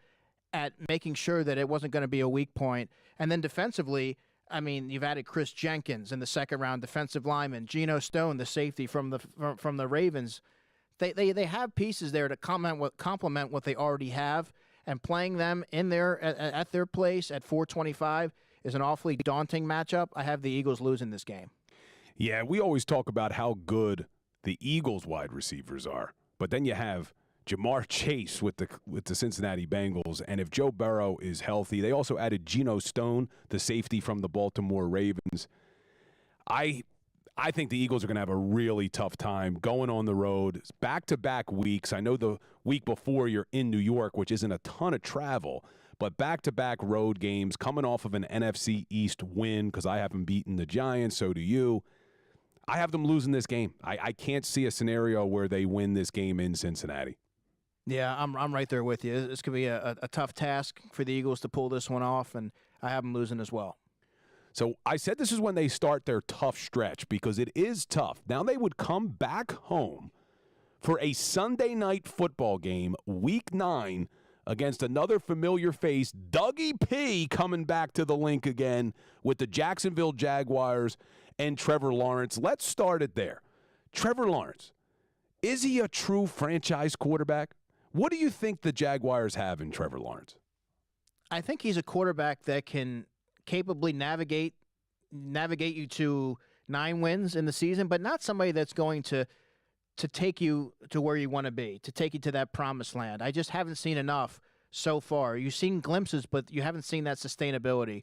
at making sure that it wasn't going to be a weak point. And then defensively, I mean, you've added Chris Jenkins in the second-round defensive lineman, Geno Stone, the safety from the Ravens. They have pieces there to complement what they already have, and playing them in their at their place at 425 is an awfully daunting matchup. I have the Eagles losing this game. Yeah, we always talk about how good the Eagles wide receivers are, but then you have Jamar Chase with the Cincinnati Bengals, and if Joe Burrow is healthy, they also added Geno Stone, the safety from the Baltimore Ravens. I think the Eagles are going to have a really tough time going on the road, back-to-back weeks. I know the week before you're in New York, which isn't a ton of travel, but back-to-back road games, coming off of an NFC East win, because I haven't beaten the Giants, so do you. I have them losing this game. I can't see a scenario where they win this game in Cincinnati. Yeah, I'm right there with you. This could be a tough task for the Eagles to pull this one off, and I have them losing as well. So I said this is when they start their tough stretch, because it is tough. Now they would come back home for a Sunday night football game, Week 9, against another familiar face, Dougie P, coming back to the link again with the Jacksonville Jaguars and Trevor Lawrence. Let's start it there. Trevor Lawrence, is he a true franchise quarterback? What do you think the Jaguars have in Trevor Lawrence? I think he's a quarterback that can capably navigate you to 9 wins in the season, but not somebody that's going to take you to where you want to be, to take you to that promised land. I just haven't seen enough so far. You've seen glimpses, but you haven't seen that sustainability.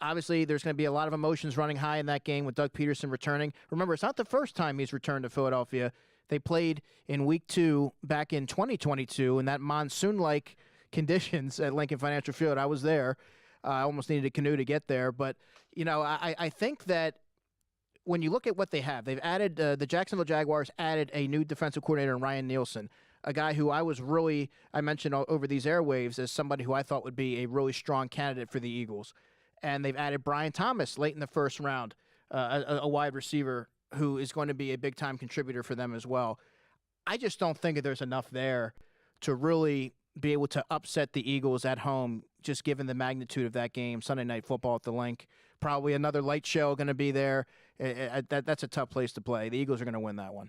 Obviously, there's going to be a lot of emotions running high in that game with Doug Peterson returning. Remember, it's not the first time he's returned to Philadelphia. They played in Week 2 back in 2022 in that monsoon-like conditions at Lincoln Financial Field. I was there. I almost needed a canoe to get there. But, you know, I think that when you look at what they have, they've added the Jacksonville Jaguars added a new defensive coordinator, Ryan Nielsen, a guy who I mentioned over these airwaves as somebody who I thought would be a really strong candidate for the Eagles. And they've added Brian Thomas late in the first round, a wide receiver who is going to be a big-time contributor for them as well. I just don't think that there's enough there to really be able to upset the Eagles at home, just given the magnitude of that game, Sunday Night Football at the Link. Probably another light show going to be there. That's a tough place to play. The Eagles are going to win that one.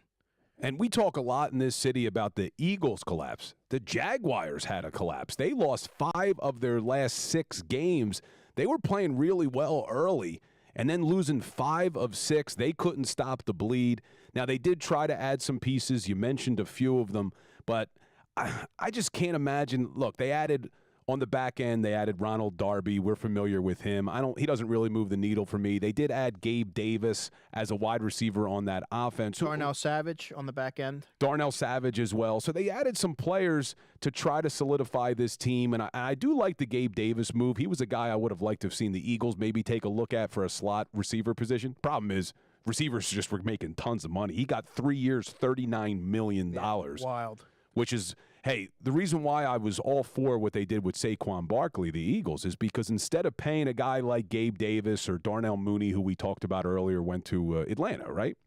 And we talk a lot in this city about the Eagles' collapse. The Jaguars had a collapse. They lost 5 of their last 6 games. They were playing really well early, and then losing 5 of 6, they couldn't stop the bleed. Now, they did try to add some pieces. You mentioned a few of them, but I just can't imagine. Look, they added on the back end, they added Ronald Darby. We're familiar with him. He doesn't really move the needle for me. They did add Gabe Davis as a wide receiver on that offense. Darnell Savage on the back end. Darnell Savage as well. So they added some players to try to solidify this team, and I do like the Gabe Davis move. He was a guy I would have liked to have seen the Eagles maybe take a look at for a slot receiver position. Problem is, receivers just were making tons of money. He got 3 years, $39 million. Wild. Which is, hey, the reason why I was all for what they did with Saquon Barkley, the Eagles, is because instead of paying a guy like Gabe Davis or Darnell Mooney, who we talked about earlier, went to Atlanta, right?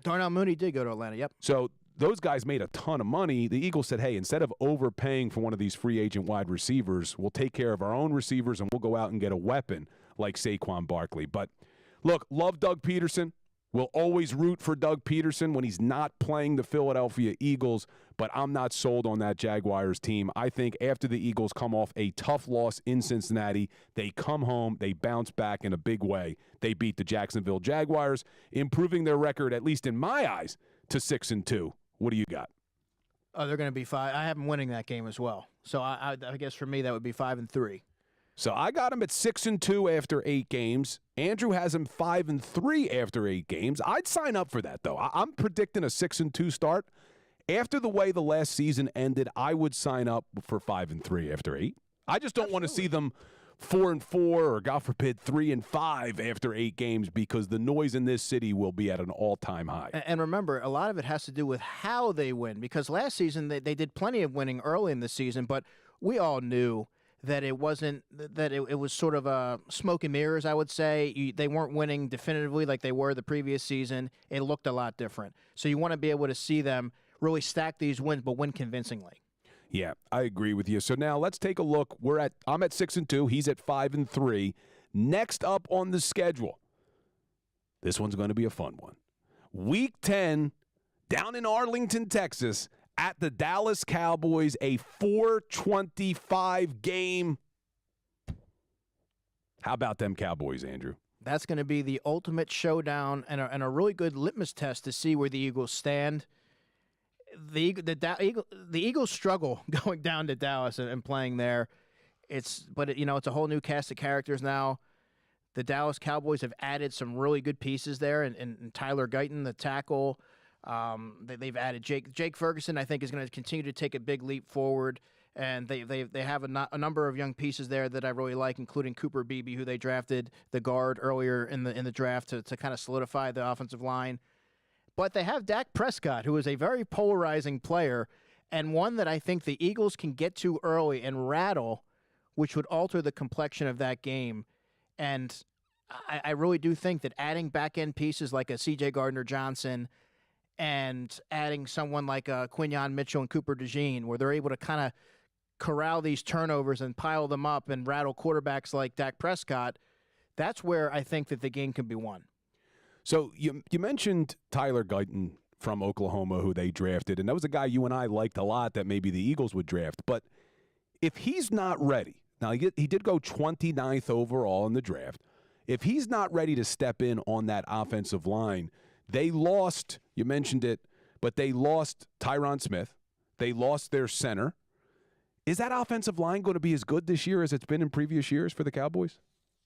Darnell Mooney did go to Atlanta, yep. So those guys made a ton of money. The Eagles said, hey, instead of overpaying for one of these free agent wide receivers, we'll take care of our own receivers and we'll go out and get a weapon like Saquon Barkley. But, look, love Doug Peterson. We'll always root for Doug Peterson when he's not playing the Philadelphia Eagles, but I'm not sold on that Jaguars team. I think after the Eagles come off a tough loss in Cincinnati, they come home, they bounce back in a big way. They beat the Jacksonville Jaguars, improving their record, at least in my eyes, to 6-2. What do you got? Oh, they're going to be 5. I have them winning that game as well. So I guess for me that would be 5-3. So I got him at 6-2 after 8 games. Andrew has him 5-3 after 8 games. I'd sign up for that, though. I'm predicting a 6-2 start. After the way the last season ended, I would sign up for 5-3 after 8. I just don't want to see them 4-4 or, God forbid, 3-5 after 8 games, because the noise in this city will be at an all-time high. And remember, a lot of it has to do with how they win, because last season they did plenty of winning early in the season, but we all knew that it wasn't that it was sort of a smoke and mirrors. I would say they weren't winning definitively like they were the previous season. It looked a lot different. So you want to be able to see them really stack these wins, but win convincingly. Yeah, I agree with you. So now let's take a look. I'm at 6-2. He's at 5-3. Next up on the schedule, this one's going to be a fun one. Week 10, down in Arlington, Texas, at the Dallas Cowboys, a 4:25 game. How about them Cowboys, Andrew? That's going to be the ultimate showdown and a really good litmus test to see where the Eagles stand. The Eagles struggle going down to Dallas and playing there. It's a whole new cast of characters now. The Dallas Cowboys have added some really good pieces there, and Tyler Guyton, the tackle. They've added Jake Ferguson. I think is going to continue to take a big leap forward, and they have a number of young pieces there that I really like, including Cooper Beebe, who they drafted the guard earlier in the draft to kind of solidify the offensive line. But they have Dak Prescott, who is a very polarizing player, and one that I think the Eagles can get to early and rattle, which would alter the complexion of that game. And I really do think that adding back-end pieces like a C.J. Gardner-Johnson and adding someone like Quinyon Mitchell and Cooper DeJean, where they're able to kind of corral these turnovers and pile them up and rattle quarterbacks like Dak Prescott, that's where I think that the game can be won. So you mentioned Tyler Guyton from Oklahoma, who they drafted, and that was a guy you and I liked a lot that maybe the Eagles would draft. But if he's not ready, now he did go 29th overall in the draft. If he's not ready to step in on that offensive line, they lost, you mentioned it, but they lost Tyron Smith. They lost their center. Is that offensive line going to be as good this year as it's been in previous years for the Cowboys?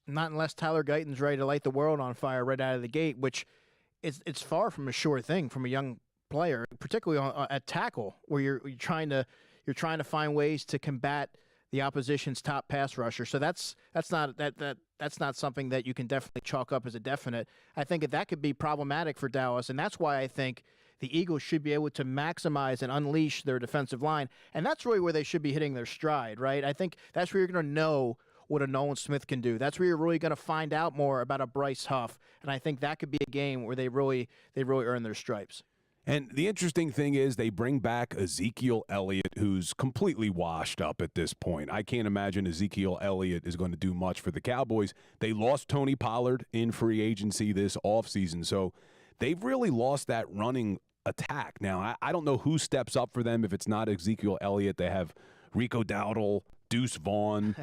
Not unless Tyler Guyton's ready to light the world on fire right out of the gate, which it's far from a sure thing from a young player, particularly at tackle, where you're trying to find ways to combat the opposition's top pass rusher. So that's not something that you can definitely chalk up as a definite. I think that could be problematic for Dallas, and that's why I think the Eagles should be able to maximize and unleash their defensive line, and that's really where they should be hitting their stride, right? I think that's where you're going to know what a Nolan Smith can do. That's where you're really going to find out more about a Bryce Huff, and I think that could be a game where they really earn their stripes. And the interesting thing is they bring back Ezekiel Elliott, who's completely washed up at this point. I can't imagine Ezekiel Elliott is going to do much for the Cowboys. They lost Tony Pollard in free agency this offseason, so they've really lost that running attack. Now, I don't know who steps up for them if it's not Ezekiel Elliott. They have Rico Dowdle, Deuce Vaughn.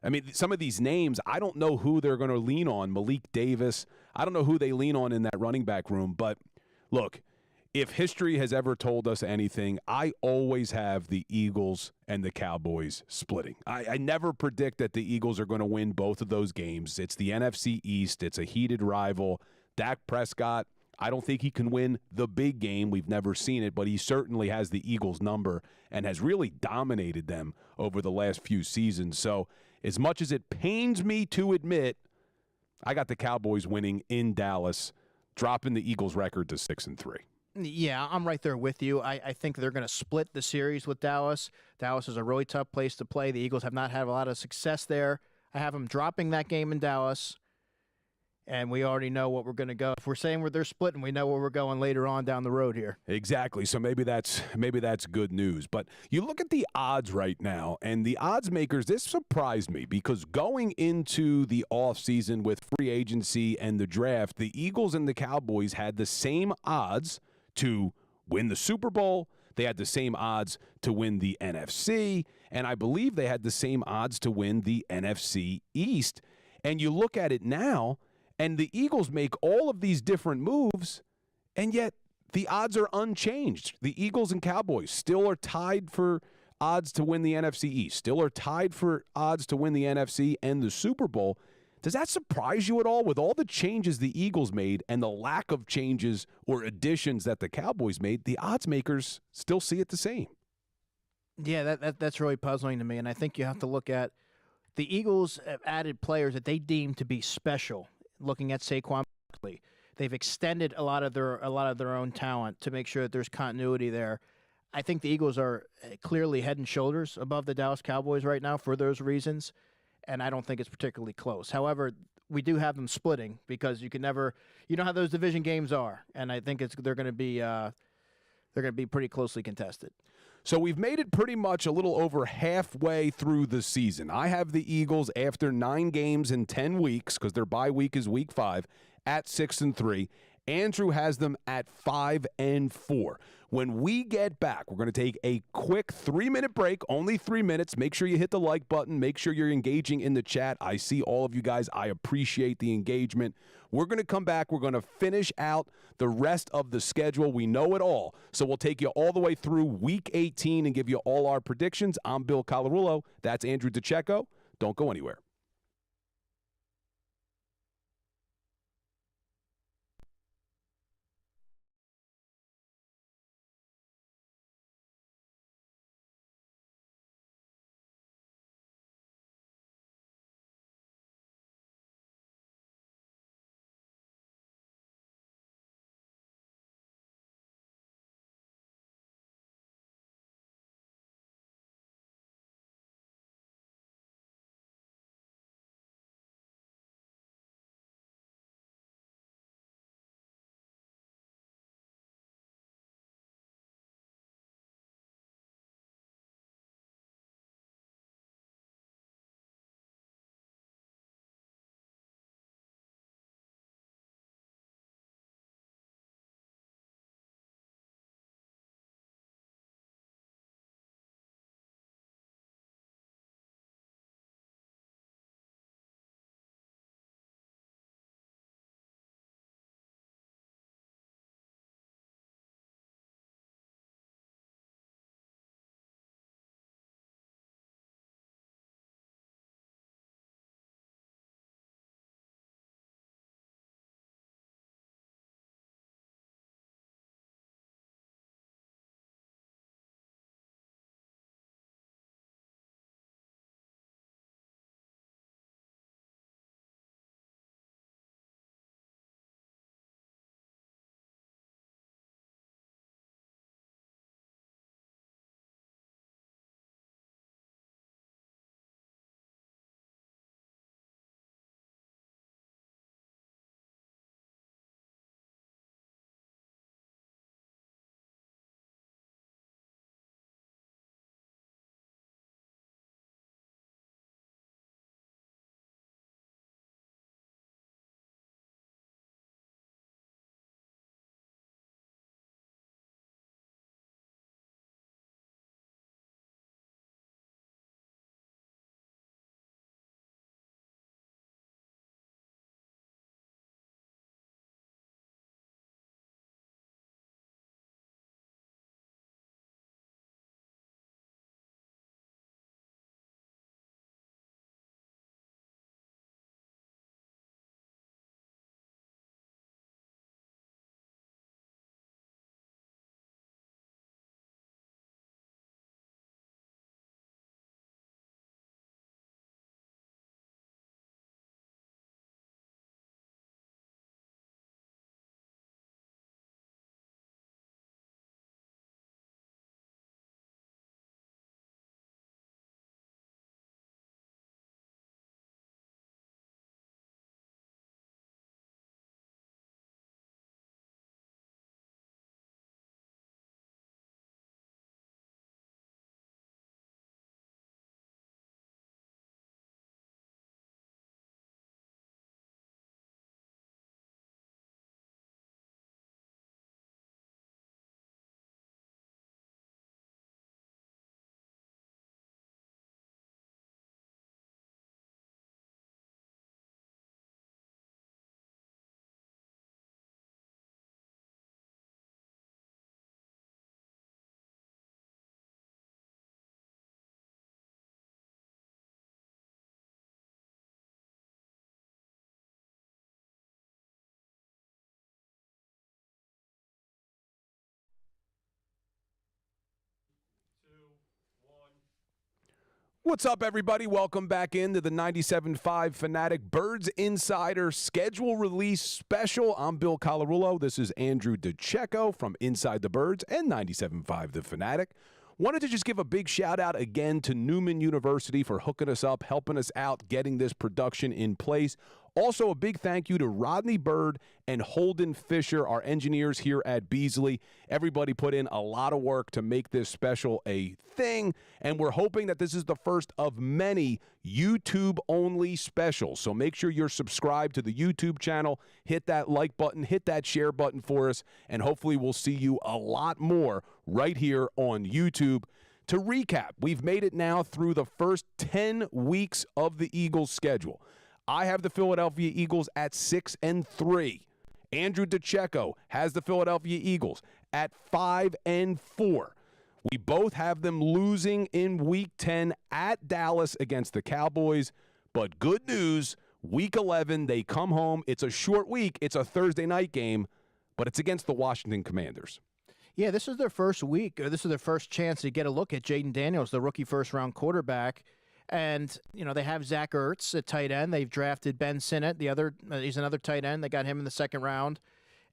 I mean, some of these names, I don't know who they're going to lean on. Malik Davis. I don't know who they lean on in that running back room. But, look, if history has ever told us anything, I always have the Eagles and the Cowboys splitting. I never predict that the Eagles are going to win both of those games. It's the NFC East. It's a heated rival. Dak Prescott, I don't think he can win the big game. We've never seen it, but he certainly has the Eagles' number and has really dominated them over the last few seasons. So as much as it pains me to admit, I got the Cowboys winning in Dallas, dropping the Eagles' record to 6-3. Yeah, I'm right there with you. I think they're going to split the series with Dallas. Dallas is a really tough place to play. The Eagles have not had a lot of success there. I have them dropping that game in Dallas, and we already know what we're going to go. If we're saying they're splitting, we know where we're going later on down the road here. Exactly. So maybe that's good news. But you look at the odds right now, and the odds makers, this surprised me because going into the offseason with free agency and the draft, the Eagles and the Cowboys had the same odds to win the Super Bowl. They had the same odds to win the NFC, and I believe they had the same odds to win the NFC East. And you look at it now, and the Eagles make all of these different moves, and yet the odds are unchanged. The Eagles and Cowboys still are tied for odds to win the NFC East, still are tied for odds to win the NFC and the Super Bowl. Does that surprise you at all with all the changes the Eagles made and the lack of changes or additions that the Cowboys made? The odds makers still see it the same. Yeah, that's really puzzling to me, and I think you have to look at the Eagles have added players that they deem to be special. Looking at Saquon Barkley, they've extended a lot of their own talent to make sure that there's continuity there. I think the Eagles are clearly head and shoulders above the Dallas Cowboys right now for those reasons, and I don't think it's particularly close. However, we do have them splitting because you know how those division games are, and I think they're going to be pretty closely contested. So we've made it pretty much a little over halfway through the season. I have the Eagles after 9 games in 10 weeks, because their bye week is week 5, at 6-3. Andrew has them at 5-4. When we get back, we're going to take a quick 3-minute break, only 3 minutes. Make sure you hit the like button. Make sure you're engaging in the chat. I see all of you guys. I appreciate the engagement. We're going to come back. We're going to finish out the rest of the schedule. We know it all. So we'll take you all the way through Week 18 and give you all our predictions. I'm Bill Colarulo. That's Andrew DiCecco. Don't go anywhere. What's up, everybody? Welcome back into the 97.5 Fanatic Birds Insider Schedule Release Special. I'm Bill Colarulo. This is Andrew DiCecco from Inside the Birds and 97.5 The Fanatic. Wanted to just give a big shout-out again to Newman University for hooking us up, helping us out, getting this production in place. Also, a big thank you to Rodney Bird and Holden Fisher, our engineers here at Beasley. Everybody put in a lot of work to make this special a thing, and we're hoping that this is the first of many YouTube-only specials. So make sure you're subscribed to the YouTube channel, hit that like button, hit that share button for us, and hopefully we'll see you a lot more right here on YouTube. To recap, we've made it now through the first 10 weeks of the Eagles' schedule. I have the Philadelphia Eagles at 6-3. Andrew DiCecco has the Philadelphia Eagles at 5-4. We both have them losing in Week 10 at Dallas against the Cowboys. But good news, Week 11, they come home. It's a short week. It's a Thursday night game, but it's against the Washington Commanders. Yeah, this is their first week, or this is their first chance to get a look at Jaden Daniels, the rookie first-round quarterback. And, you know, they have Zach Ertz at tight end. They've drafted Ben Sinnott, he's another tight end. They got him in the second round.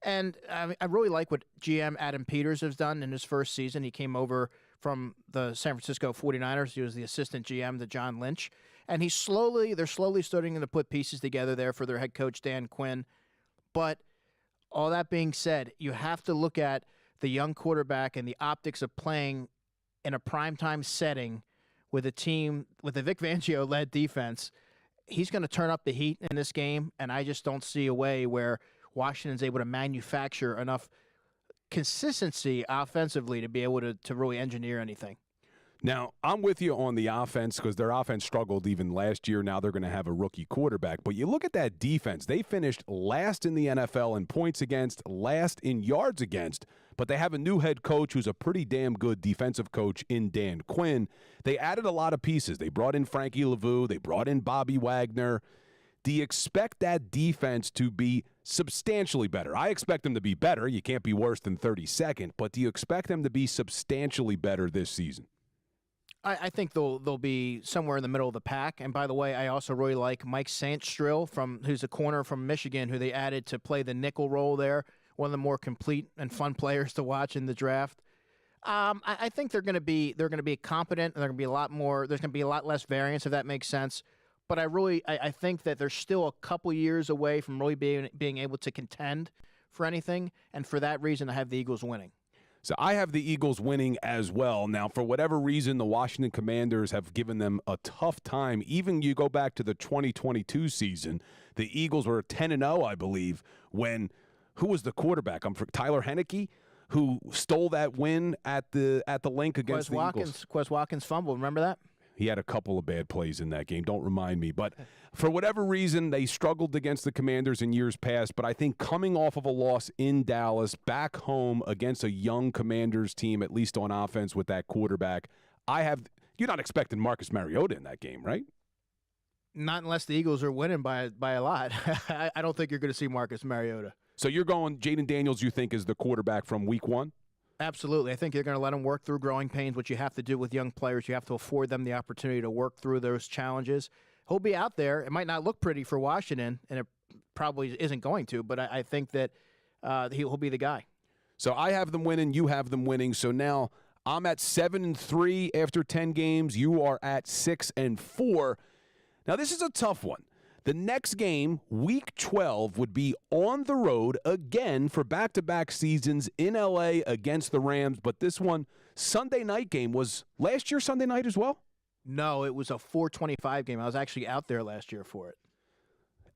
And I really like what GM Adam Peters has done in his first season. He came over from the San Francisco 49ers. He was the assistant GM to John Lynch. And they're slowly starting to put pieces together there for their head coach, Dan Quinn. But all that being said, you have to look at the young quarterback and the optics of playing in a primetime setting with a team, with a Vic Fangio-led defense. He's going to turn up the heat in this game, and I just don't see a way where Washington's able to manufacture enough consistency offensively to be able to really engineer anything. Now, I'm with you on the offense because their offense struggled even last year. Now they're going to have a rookie quarterback. But you look at that defense. They finished last in the NFL in points against, last in yards against. But they have a new head coach who's a pretty damn good defensive coach in Dan Quinn. They added a lot of pieces. They brought in Frankie Laveau. They brought in Bobby Wagner. Do you expect that defense to be substantially better? I expect them to be better. You can't be worse than 32nd. But do you expect them to be substantially better this season? I think they'll be somewhere in the middle of the pack. And by the way, I also really like Mike Sandstrill, who's a corner from Michigan, who they added to play the nickel role there. One of the more complete and fun players to watch in the draft. I think they're going to be competent, and they're going to be a lot more. There's going to be a lot less variance, if that makes sense. But I think that they're still a couple years away from really being able to contend for anything. And for that reason, I have the Eagles winning. So I have the Eagles winning as well. Now, for whatever reason, the Washington Commanders have given them a tough time. Even you go back to the 2022 season, the Eagles were 10-0, I believe, when who was the quarterback? Tyler Heineke, who stole that win at the link against the Eagles. Quez Watkins fumble. Remember that? He had a couple of bad plays in that game. Don't remind me. But for whatever reason, they struggled against the Commanders in years past. But I think coming off of a loss in Dallas, back home against a young Commanders team, at least on offense with that quarterback, you're not expecting Marcus Mariota in that game, right? Not unless the Eagles are winning by a lot. I don't think you're going to see Marcus Mariota. So you're going Jaden Daniels, you think, is the quarterback from week one? Absolutely. I think you're going to let them work through growing pains, which you have to do with young players. You have to afford them the opportunity to work through those challenges. He'll be out there. It might not look pretty for Washington, and it probably isn't going to, but I think that he'll be the guy. So I have them winning. You have them winning. So now I'm at 7-3 after 10 games. You are at 6-4. Now this is a tough one. The next game, Week 12, would be on the road again for back-to-back seasons in L.A. against the Rams. But this one, Sunday night game, was last year Sunday night as well? No, it was a 4:25 game. I was actually out there last year for it.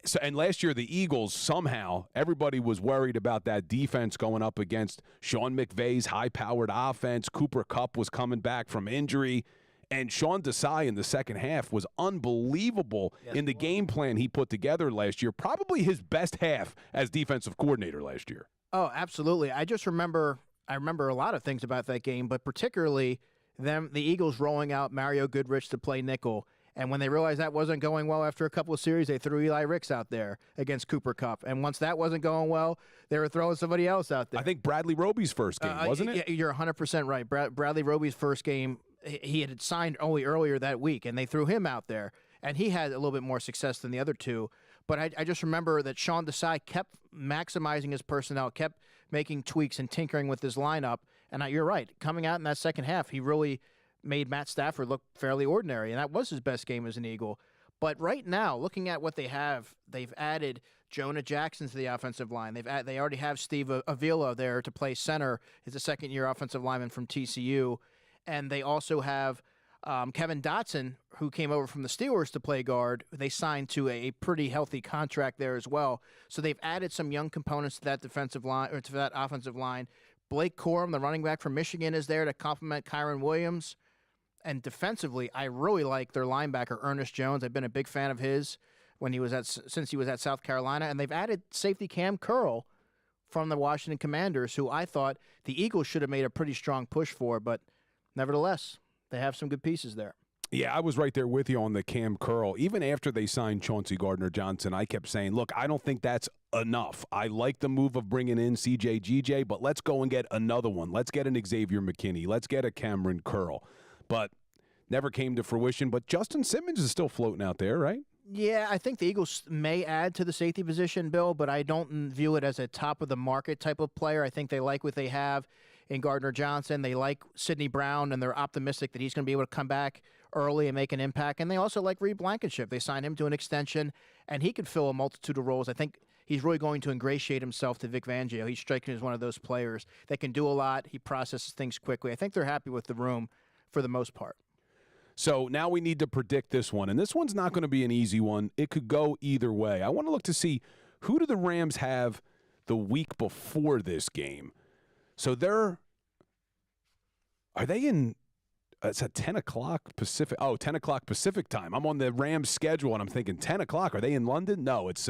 So, and last year, the Eagles, somehow, everybody was worried about that defense going up against Sean McVay's high-powered offense. Cooper Kupp was coming back from injury. And Sean Desai in the second half was unbelievable in the game plan he put together last year. Probably his best half as defensive coordinator last year. Oh, absolutely. I remember a lot of things about that game, but particularly the Eagles rolling out Mario Goodrich to play nickel. And when they realized that wasn't going well after a couple of series, they threw Eli Ricks out there against Cooper Kupp. And once that wasn't going well, they were throwing somebody else out there. I think Bradley Roby's first game, wasn't it? You're 100% right. Bradley Roby's first game he had signed only earlier that week, and they threw him out there, and he had a little bit more success than the other two. But I just remember that Sean Desai kept maximizing his personnel, kept making tweaks and tinkering with his lineup. And you're right, coming out in that second half, he really made Matt Stafford look fairly ordinary, and that was his best game as an Eagle. But right now, looking at what they have, they've added Jonah Jackson to the offensive line. They already have Steve Avila there to play center. He's a second-year offensive lineman from TCU. And they also have Kevin Dotson, who came over from the Steelers to play guard. They signed to a pretty healthy contract there as well. So they've added some young components to that defensive line or to that offensive line. Blake Corum, the running back from Michigan, is there to complement Kyron Williams. And defensively, I really like their linebacker Ernest Jones. I've been a big fan of his since he was at South Carolina. And they've added safety Cam Curl from the Washington Commanders, who I thought the Eagles should have made a pretty strong push for, but nevertheless, they have some good pieces there. Yeah, I was right there with you on the Cam Curl. Even after they signed Chauncey Gardner-Johnson, I kept saying, look, I don't think that's enough. I like the move of bringing in C.J. G.J., but let's go and get another one. Let's get an Xavier McKinney. Let's get a Cameron Curl. But never came to fruition. But Justin Simmons is still floating out there, right? Yeah, I think the Eagles may add to the safety position, Bill, but I don't view it as a top-of-the-market type of player. I think they like what they have in Gardner-Johnson. They like Sidney Brown, and they're optimistic that he's going to be able to come back early and make an impact. And they also like Reed Blankenship. They signed him to an extension, and he can fill a multitude of roles. I think he's really going to ingratiate himself to Vic Fangio. He's striking as one of those players that can do a lot. He processes things quickly. I think they're happy with the room for the most part. So now we need to predict this one, and this one's not going to be an easy one. It could go either way. I want to look to see who do the Rams have the week before this game. So are they in, it's at 10 o'clock Pacific, 10 o'clock Pacific time. I'm on the Rams schedule, and I'm thinking 10 o'clock. Are they in London? No, it's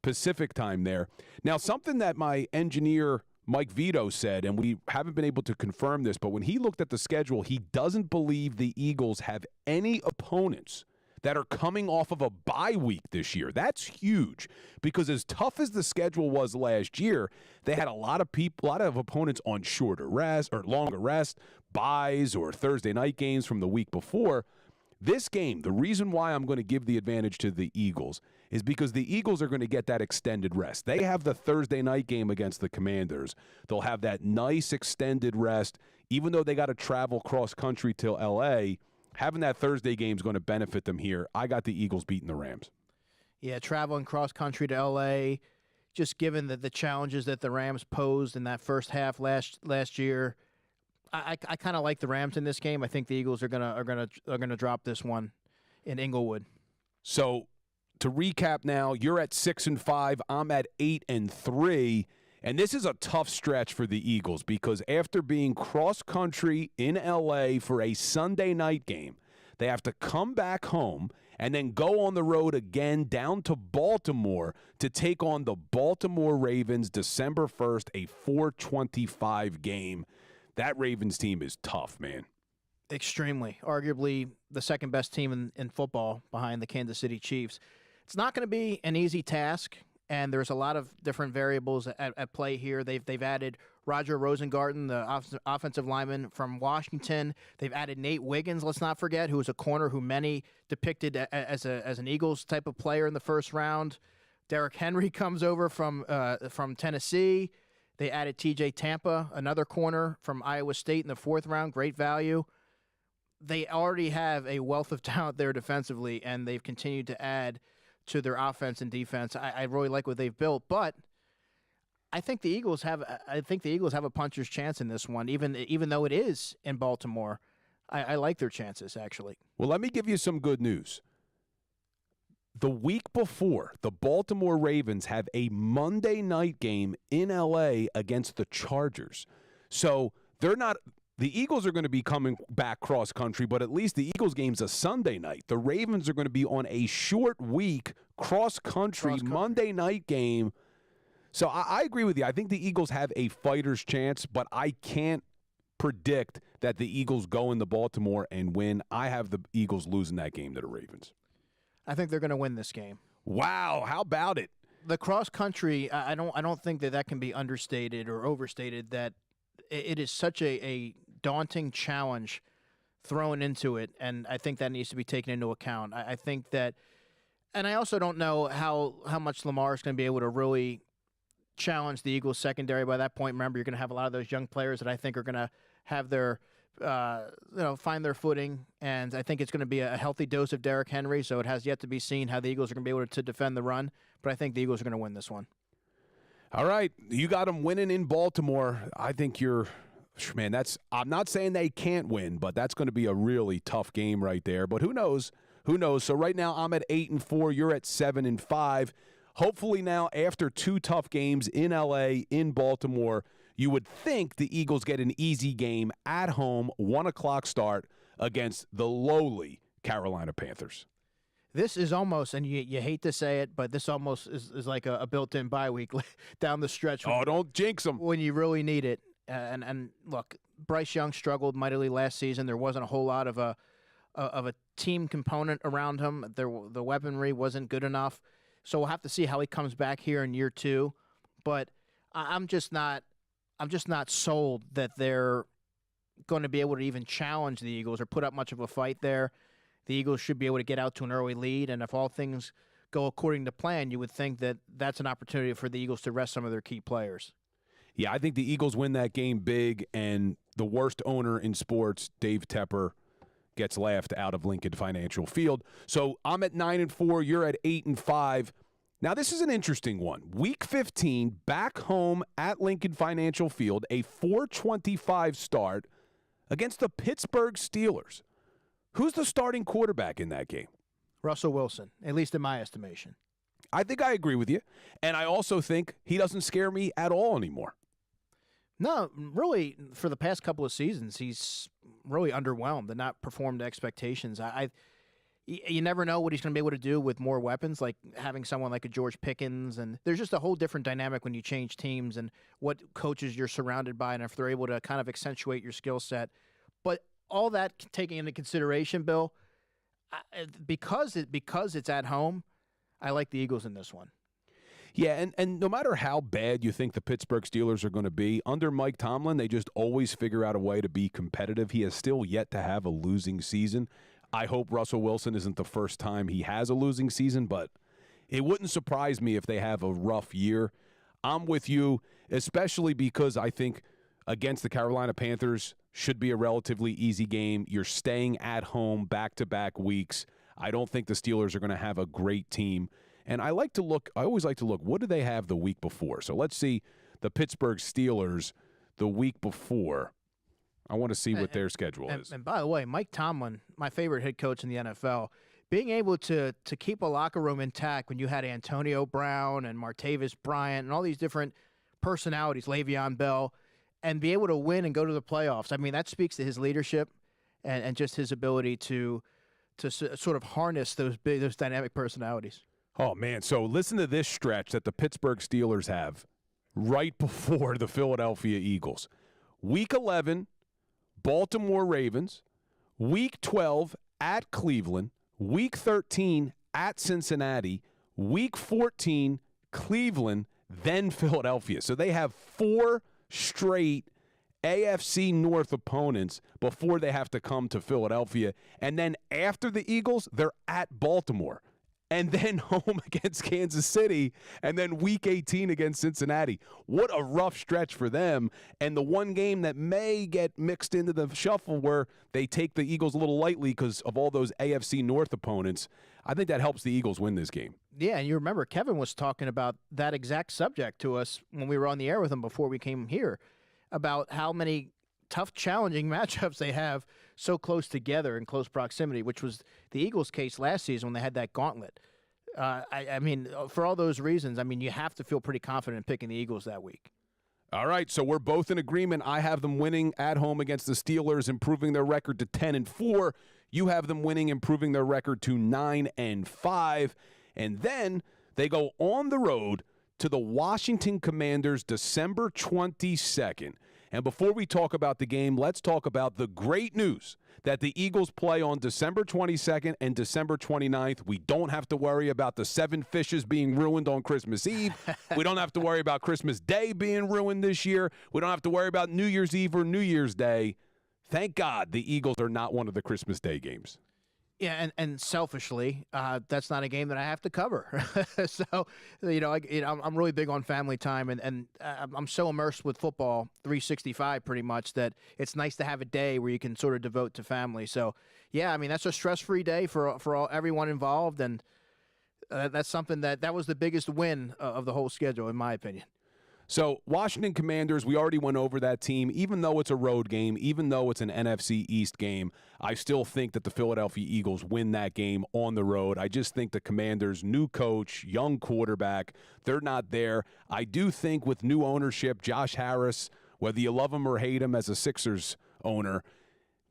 Pacific time there. Now, something that my engineer Mike Vito said, and we haven't been able to confirm this, but when he looked at the schedule, he doesn't believe the Eagles have any opponents that are coming off of a bye week this year. That's huge because as tough as the schedule was last year, they had a lot of opponents on shorter rest or longer rest, byes or Thursday night games from the week before. This game, the reason why I'm going to give the advantage to the Eagles is because the Eagles are going to get that extended rest. They have the Thursday night game against the Commanders. They'll have that nice extended rest. Even though they got to travel cross-country to L.A., having that Thursday game is going to benefit them here. I got the Eagles beating the Rams. Yeah, traveling cross-country to L.A., just given the challenges that the Rams posed in that first half last year, I kind of like the Rams in this game. I think the Eagles are gonna drop this one in Inglewood. So to recap now, you're at 6-5. I'm at 8-3. And this is a tough stretch for the Eagles because after being cross-country in L.A. for a Sunday night game, they have to come back home and then go on the road again down to Baltimore to take on the Baltimore Ravens December 1st, a 4:25 game. That Ravens team is tough, man. Extremely. Arguably the second best team in football behind the Kansas City Chiefs. It's not going to be an easy task, and there's a lot of different variables at play here. They've added Roger Rosengarten, the offensive lineman from Washington. They've added Nate Wiggins, let's not forget, who is a corner who many depicted as an Eagles type of player in the first round. Derrick Henry comes over from Tennessee. They added T.J. Tampa, another corner from Iowa State in the fourth round, great value. They already have a wealth of talent there defensively, and they've continued to add to their offense and defense. I really like what they've built, but I think the Eagles have a puncher's chance in this one, even though it is in Baltimore. I like their chances, actually. Well, let me give you some good news. The week before, the Baltimore Ravens have a Monday night game in L.A. against the Chargers. So the Eagles are going to be coming back cross-country, but at least the Eagles game's a Sunday night. The Ravens are going to be on a short week cross-country Monday night game. So I agree with you. I think the Eagles have a fighter's chance, but I can't predict that the Eagles go into Baltimore and win. I have the Eagles losing that game to the Ravens. I think they're going to win this game. Wow, how about it? The cross country, I don't think that can be understated or overstated. That it is such a daunting challenge thrown into it, and I think that needs to be taken into account. I think that, and I also don't know how much Lamar is going to be able to really challenge the Eagles secondary by that point. Remember, you're going to have a lot of those young players that I think are going to have their find their footing, and I think it's going to be a healthy dose of Derrick Henry, so it has yet to be seen how the Eagles are going to be able to defend the run, but I think the Eagles are going to win this one. All right, you got them winning in Baltimore. I think I'm not saying they can't win, but that's going to be a really tough game right there, but who knows? Who knows? So right now I'm at 8-4, you're at 7-5. Hopefully now, after 2 tough games in L.A., in Baltimore, you would think the Eagles get an easy game at home, 1 o'clock start against the lowly Carolina Panthers. This is almost, and you hate to say it, but this almost is like a built-in bye week down the stretch. Don't jinx them. When you really need it. And look, Bryce Young struggled mightily last season. There wasn't a whole lot of a team component around him. The weaponry wasn't good enough. So we'll have to see how he comes back here in year 2. But I'm just not sold that they're going to be able to even challenge the Eagles or put up much of a fight there. The Eagles should be able to get out to an early lead, and if all things go according to plan, you would think that that's an opportunity for the Eagles to rest some of their key players. Yeah, I think the Eagles win that game big, and the worst owner in sports, Dave Tepper, gets laughed out of Lincoln Financial Field. So I'm at 9-4, you're at 8-5. Now, this is an interesting one. Week 15, back home at Lincoln Financial Field, a 4:25 start against the Pittsburgh Steelers. Who's the starting quarterback in that game? Russell Wilson, at least in my estimation. I think I agree with you, and I also think he doesn't scare me at all anymore. No, really, for the past couple of seasons, he's really underwhelmed and not performed to expectations. You never know what he's going to be able to do with more weapons, like having someone like a George Pickens, and there's just a whole different dynamic when you change teams and what coaches you're surrounded by, and if they're able to kind of accentuate your skill set. But all that taking into consideration, Bill, because it's at home, I like the Eagles in this one. Yeah, and no matter how bad you think the Pittsburgh Steelers are going to be, under Mike Tomlin, they just always figure out a way to be competitive. He has still yet to have a losing season. I hope Russell Wilson isn't the first time he has a losing season, but it wouldn't surprise me if they have a rough year. I'm with you, especially because I think against the Carolina Panthers should be a relatively easy game. You're staying at home back-to-back weeks. I don't think the Steelers are going to have a great team. And I always like to look, what do they have the week before? So let's see the Pittsburgh Steelers the week before. I want to see what their schedule is. And by the way, Mike Tomlin, my favorite head coach in the NFL, being able to keep a locker room intact when you had Antonio Brown and Martavis Bryant and all these different personalities, Le'Veon Bell, and be able to win and go to the playoffs. I mean, that speaks to his leadership and just his ability to sort of harness those dynamic personalities. Oh, man. So listen to this stretch that the Pittsburgh Steelers have right before the Philadelphia Eagles. Week 11, Baltimore Ravens. Week 12, at Cleveland. Week 13, at Cincinnati. Week 14, Cleveland, then Philadelphia. So they have 4 straight AFC North opponents before they have to come to Philadelphia. And then after the Eagles, they're at Baltimore. And then home against Kansas City, and then Week 18 against Cincinnati. What a rough stretch for them. And the one game that may get mixed into the shuffle where they take the Eagles a little lightly because of all those AFC North opponents, I think that helps the Eagles win this game. Yeah, and you remember Kevin was talking about that exact subject to us when we were on the air with him before we came here, about how many tough, challenging matchups they have so close together in close proximity, which was the Eagles' case last season when they had that gauntlet. I mean, for all those reasons, I mean, you have to feel pretty confident in picking the Eagles that week. All right, so we're both in agreement. I have them winning at home against the Steelers, improving their record to 10-4. You have them winning, improving their record to 9-5. And then they go on the road to the Washington Commanders December 22nd. And before we talk about the game, let's talk about the great news that the Eagles play on December 22nd and December 29th. We don't have to worry about the 7 fishes being ruined on Christmas Eve. We don't have to worry about Christmas Day being ruined this year. We don't have to worry about New Year's Eve or New Year's Day. Thank God the Eagles are not one of the Christmas Day games. Yeah, and selfishly, that's not a game that I have to cover. So, I'm really big on family time, and I'm so immersed with football 365 pretty much that it's nice to have a day where you can sort of devote to family. So, yeah, I mean, that's a stress-free day for everyone involved, and that's something that was the biggest win of the whole schedule, in my opinion. So, Washington Commanders, we already went over that team. Even though it's a road game, even though it's an NFC East game, I still think that the Philadelphia Eagles win that game on the road. I just think the Commanders, new coach, young quarterback, they're not there. I do think with new ownership, Josh Harris, whether you love him or hate him as a Sixers owner,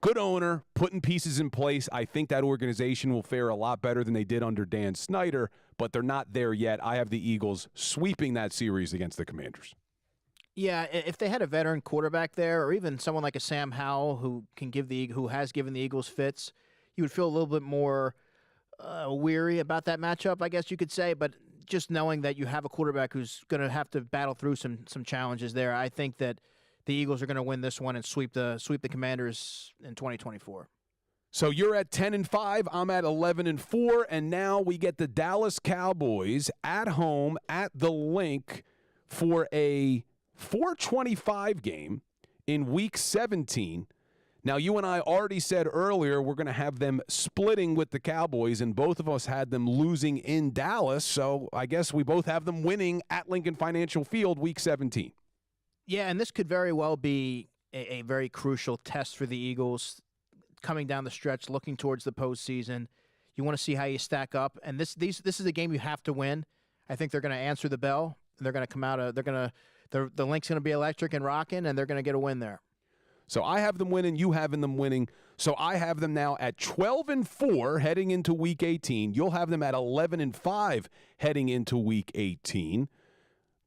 good owner, putting pieces in place. I think that organization will fare a lot better than they did under Dan Snyder, but they're not there yet. I have the Eagles sweeping that series against the Commanders. Yeah, if they had a veteran quarterback there, or even someone like a Sam Howell who has given the Eagles fits, you would feel a little bit more weary about that matchup, I guess you could say. But just knowing that you have a quarterback who's going to have to battle through some challenges there, I think that the Eagles are going to win this one and sweep the Commanders in 2024. So you're at 10-5, I'm at 11-4, and now we get the Dallas Cowboys at home at the Link for a 4:25 game in Week 17. Now, you and I already said earlier we're going to have them splitting with the Cowboys, and both of us had them losing in Dallas, so I guess we both have them winning at Lincoln Financial Field Week 17. Yeah, and this could very well be a very crucial test for the Eagles coming down the stretch, looking towards the postseason. You want to see how you stack up, and this is a game you have to win. I think they're going to answer the bell. They're going to come out. The Link's going to be electric and rocking, and they're going to get a win there. So I have them winning. You having them winning. So I have them now at 12-4 heading into Week 18. You'll have them at 11-5 heading into Week 18.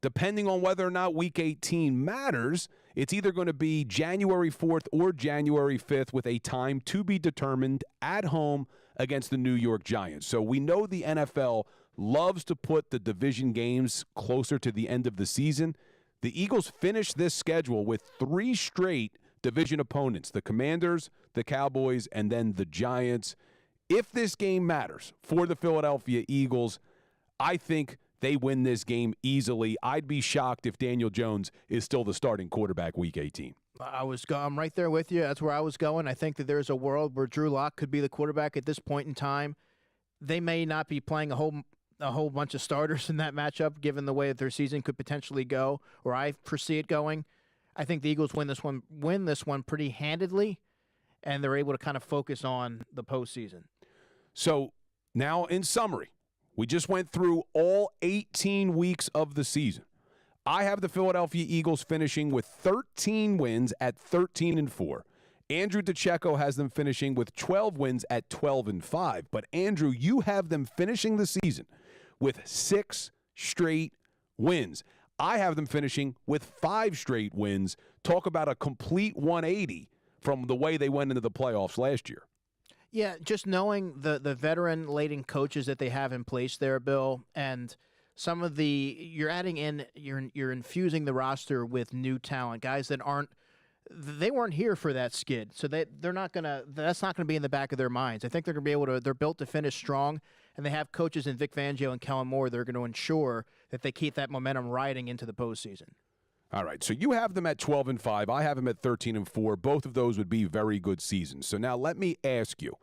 Depending on whether or not Week 18 matters, it's either going to be January 4th or January 5th with a time to be determined at home against the New York Giants. So we know the NFL loves to put the division games closer to the end of the season. The Eagles finished this schedule with 3 straight division opponents, the Commanders, the Cowboys, and then the Giants. If this game matters for the Philadelphia Eagles, I think they win this game easily. I'd be shocked if Daniel Jones is still the starting quarterback Week 18. I'm right there with you. That's where I was going. I think that there's a world where Drew Lock could be the quarterback at this point in time. They may not be playing a whole bunch of starters in that matchup, given the way that their season could potentially go, or I foresee it going. I think the Eagles win this one pretty handedly, and they're able to kind of focus on the postseason. So now, in summary, we just went through all 18 weeks of the season. I have the Philadelphia Eagles finishing with 13 wins at 13-4. Andrew DiCecco has them finishing with 12 wins at 12-5. But Andrew, you have them finishing the season with 6 straight wins. I have them finishing with 5 straight wins. Talk about a complete 180 from the way they went into the playoffs last year. Yeah, just knowing the veteran-laden coaches that they have in place there, Bill, and some of you're infusing the roster with new talent, guys that weren't here for that skid, so that's not gonna be in the back of their minds. I think they're built to finish strong, and they have coaches in Vic Fangio and Kellen Moore that are going to ensure that they keep that momentum riding into the postseason. All right, so you have them at 12-5. I have them at 13-4. Both of those would be very good seasons. So now let me ask you.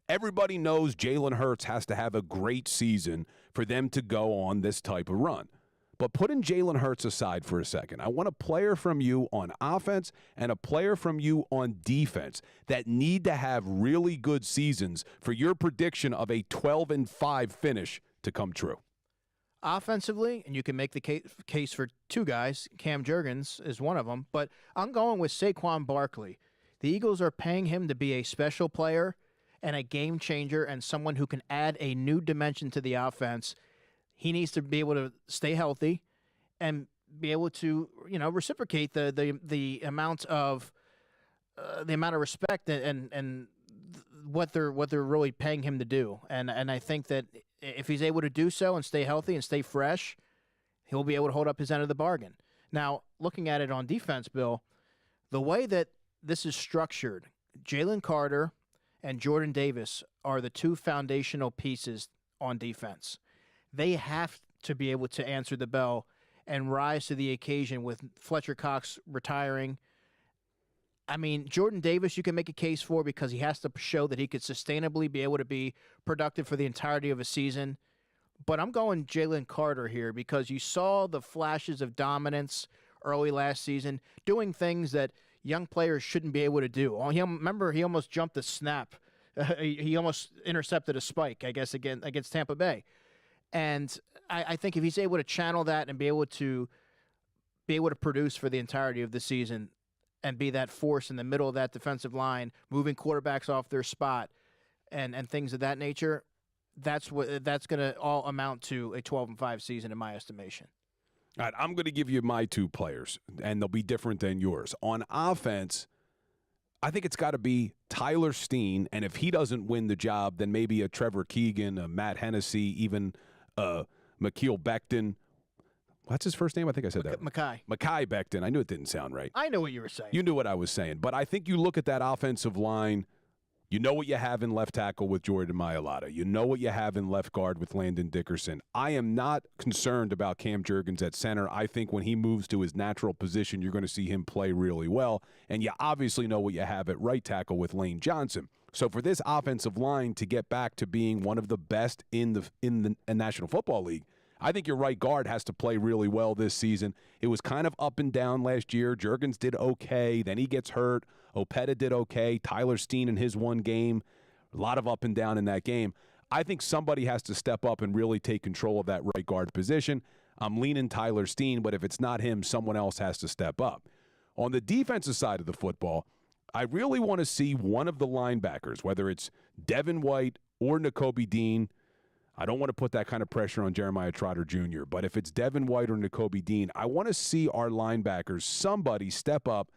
Everybody knows Jalen Hurts has to have a great season for them to go on this type of run. But putting Jalen Hurts aside for a second, I want a player from you on offense and a player from you on defense that need to have really good seasons for your prediction of a 12-5 finish to come true. Offensively, and you can make the case for 2 guys. Cam Jurgens is one of them, but I'm going with Saquon Barkley. The Eagles are paying him to be a special player and a game changer and someone who can add a new dimension to the offense. He needs to be able to stay healthy and be able to, reciprocate the amount of respect and what they're really paying him to do. And I think that if he's able to do so and stay healthy and stay fresh, he'll be able to hold up his end of the bargain. Now, looking at it on defense, Bill, the way that this is structured, Jalen Carter and Jordan Davis are the two foundational pieces on defense. They have to be able to answer the bell and rise to the occasion with Fletcher Cox retiring. I mean, Jordan Davis you can make a case for because he has to show that he could sustainably be able to be productive for the entirety of a season. But I'm going Jalen Carter here because you saw the flashes of dominance early last season, doing things that young players shouldn't be able to do. Remember, he almost jumped a snap. He almost intercepted a spike, I guess, against Tampa Bay. And I think if he's able to channel that and be able to produce for the entirety of the season and be that force in the middle of that defensive line, moving quarterbacks off their spot and things of that nature, that's going to all amount to a 12-5 season in my estimation. All right, I'm going to give you my two players, and they'll be different than yours. On offense, I think it's got to be Tyler Steen, and if he doesn't win the job, then maybe a Trevor Keegan, a Matt Hennessy, even Mekhi Becton. What's his first name? I think I said that. Mekhi Becton. I knew it didn't sound right. I know what you were saying. You knew what I was saying. But I think you look at that offensive line, you know what you have in left tackle with Jordan Mailata. You know what you have in left guard with Landon Dickerson. I am not concerned about Cam Jurgens at center. I think when he moves to his natural position, you're going to see him play really well. And you obviously know what you have at right tackle with Lane Johnson. So for this offensive line to get back to being one of the best in the National Football League, I think your right guard has to play really well this season. It was kind of up and down last year. Jurgens did okay. Then he gets hurt. Opeta did okay. Tyler Steen in his one game. A lot of up and down in that game. I think somebody has to step up and really take control of that right guard position. I'm leaning Tyler Steen, but if it's not him, someone else has to step up. On the defensive side of the football, I really want to see one of the linebackers, whether it's Devin White or Nakobe Dean. I don't want to put that kind of pressure on Jeremiah Trotter Jr., but if it's Devin White or Nakobe Dean, I want to see our linebackers, somebody step up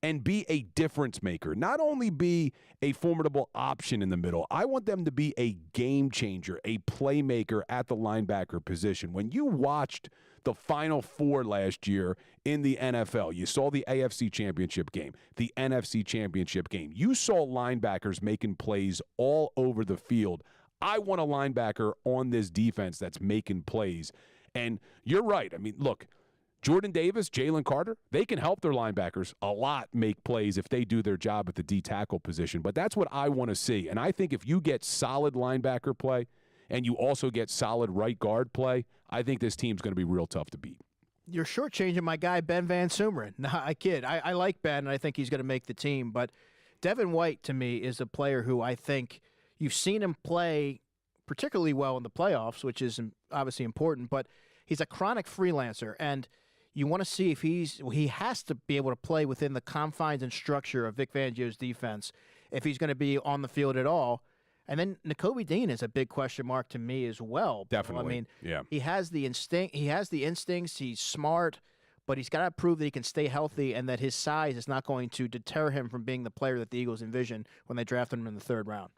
and be a difference maker. Not only be a formidable option in the middle, I want them to be a game changer, a playmaker at the linebacker position. When you watched the Final Four last year in the NFL, you saw the AFC Championship game, the NFC Championship game. You saw linebackers making plays all over the field. I want a linebacker on this defense that's making plays. And you're right. I mean, look, Jordan Davis, Jalen Carter, they can help their linebackers a lot make plays if they do their job at the D tackle position. But that's what I want to see. And I think if you get solid linebacker play and you also get solid right guard play, I think this team's going to be real tough to beat. You're shortchanging my guy, Ben Van Sumeren. No, I kid. I like Ben, and I think he's going to make the team. But Devin White, to me, is a player who I think you've seen him play particularly well in the playoffs, which is obviously important. But he's a chronic freelancer, and you want to see if he has to be able to play within the confines and structure of Vic Fangio's defense if he's going to be on the field at all. And then Nakobe Dean is a big question mark to me as well. Definitely. I mean, yeah. He has the instinct. He has the instincts. He's smart, but he's got to prove that he can stay healthy and that his size is not going to deter him from being the player that the Eagles envision when they drafted him in the third round.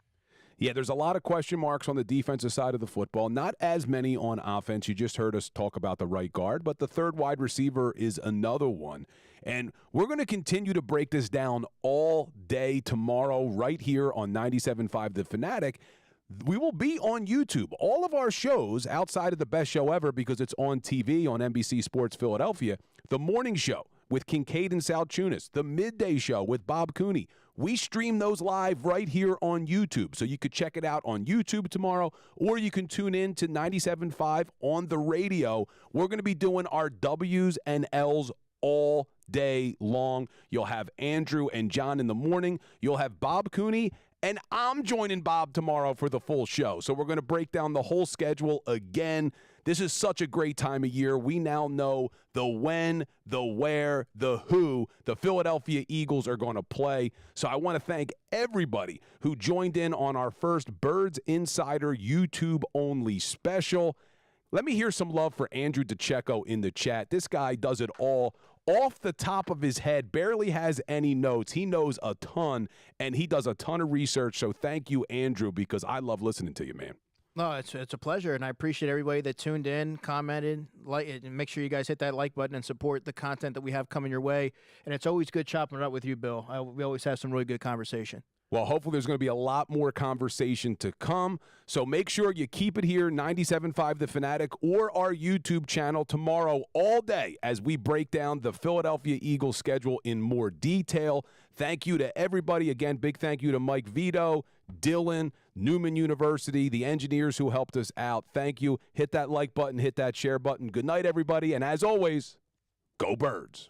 Yeah, there's a lot of question marks on the defensive side of the football. Not as many on offense. You just heard us talk about the right guard, but the third wide receiver is another one. And we're going to continue to break this down all day tomorrow right here on 97.5 The Fanatic. We will be on YouTube. All of our shows outside of the best show ever because it's on TV on NBC Sports Philadelphia. The morning show with Kincade and Salciunas. The midday show with Bob Cooney. We stream those live right here on YouTube. So you could check it out on YouTube tomorrow, or you can tune in to 97.5 on the radio. We're going to be doing our W's and L's all day long. You'll have Andrew and John in the morning. You'll have Bob Cooney, and I'm joining Bob tomorrow for the full show. So we're going to break down the whole schedule again. This is such a great time of year. We now know the when, the where, the who the Philadelphia Eagles are going to play. So I want to thank everybody who joined in on our first Birds Insider YouTube-only special. Let me hear some love for Andrew DiCecco in the chat. This guy does it all off the top of his head, barely has any notes. He knows a ton, and he does a ton of research. So thank you, Andrew, because I love listening to you, man. No, it's a pleasure, and I appreciate everybody that tuned in, commented, and make sure you guys hit that like button and support the content that we have coming your way. And it's always good chopping it up with you, Bill. We always have some really good conversation. Well, hopefully there's going to be a lot more conversation to come. So make sure you keep it here, 97.5 The Fanatic, or our YouTube channel tomorrow all day as we break down the Philadelphia Eagles schedule in more detail. Thank you to everybody. Again, big thank you to Mike Vito, Dylan, Newman University, the engineers who helped us out. Thank you. Hit that like button, hit that share button. Good night, everybody. And as always, go Birds.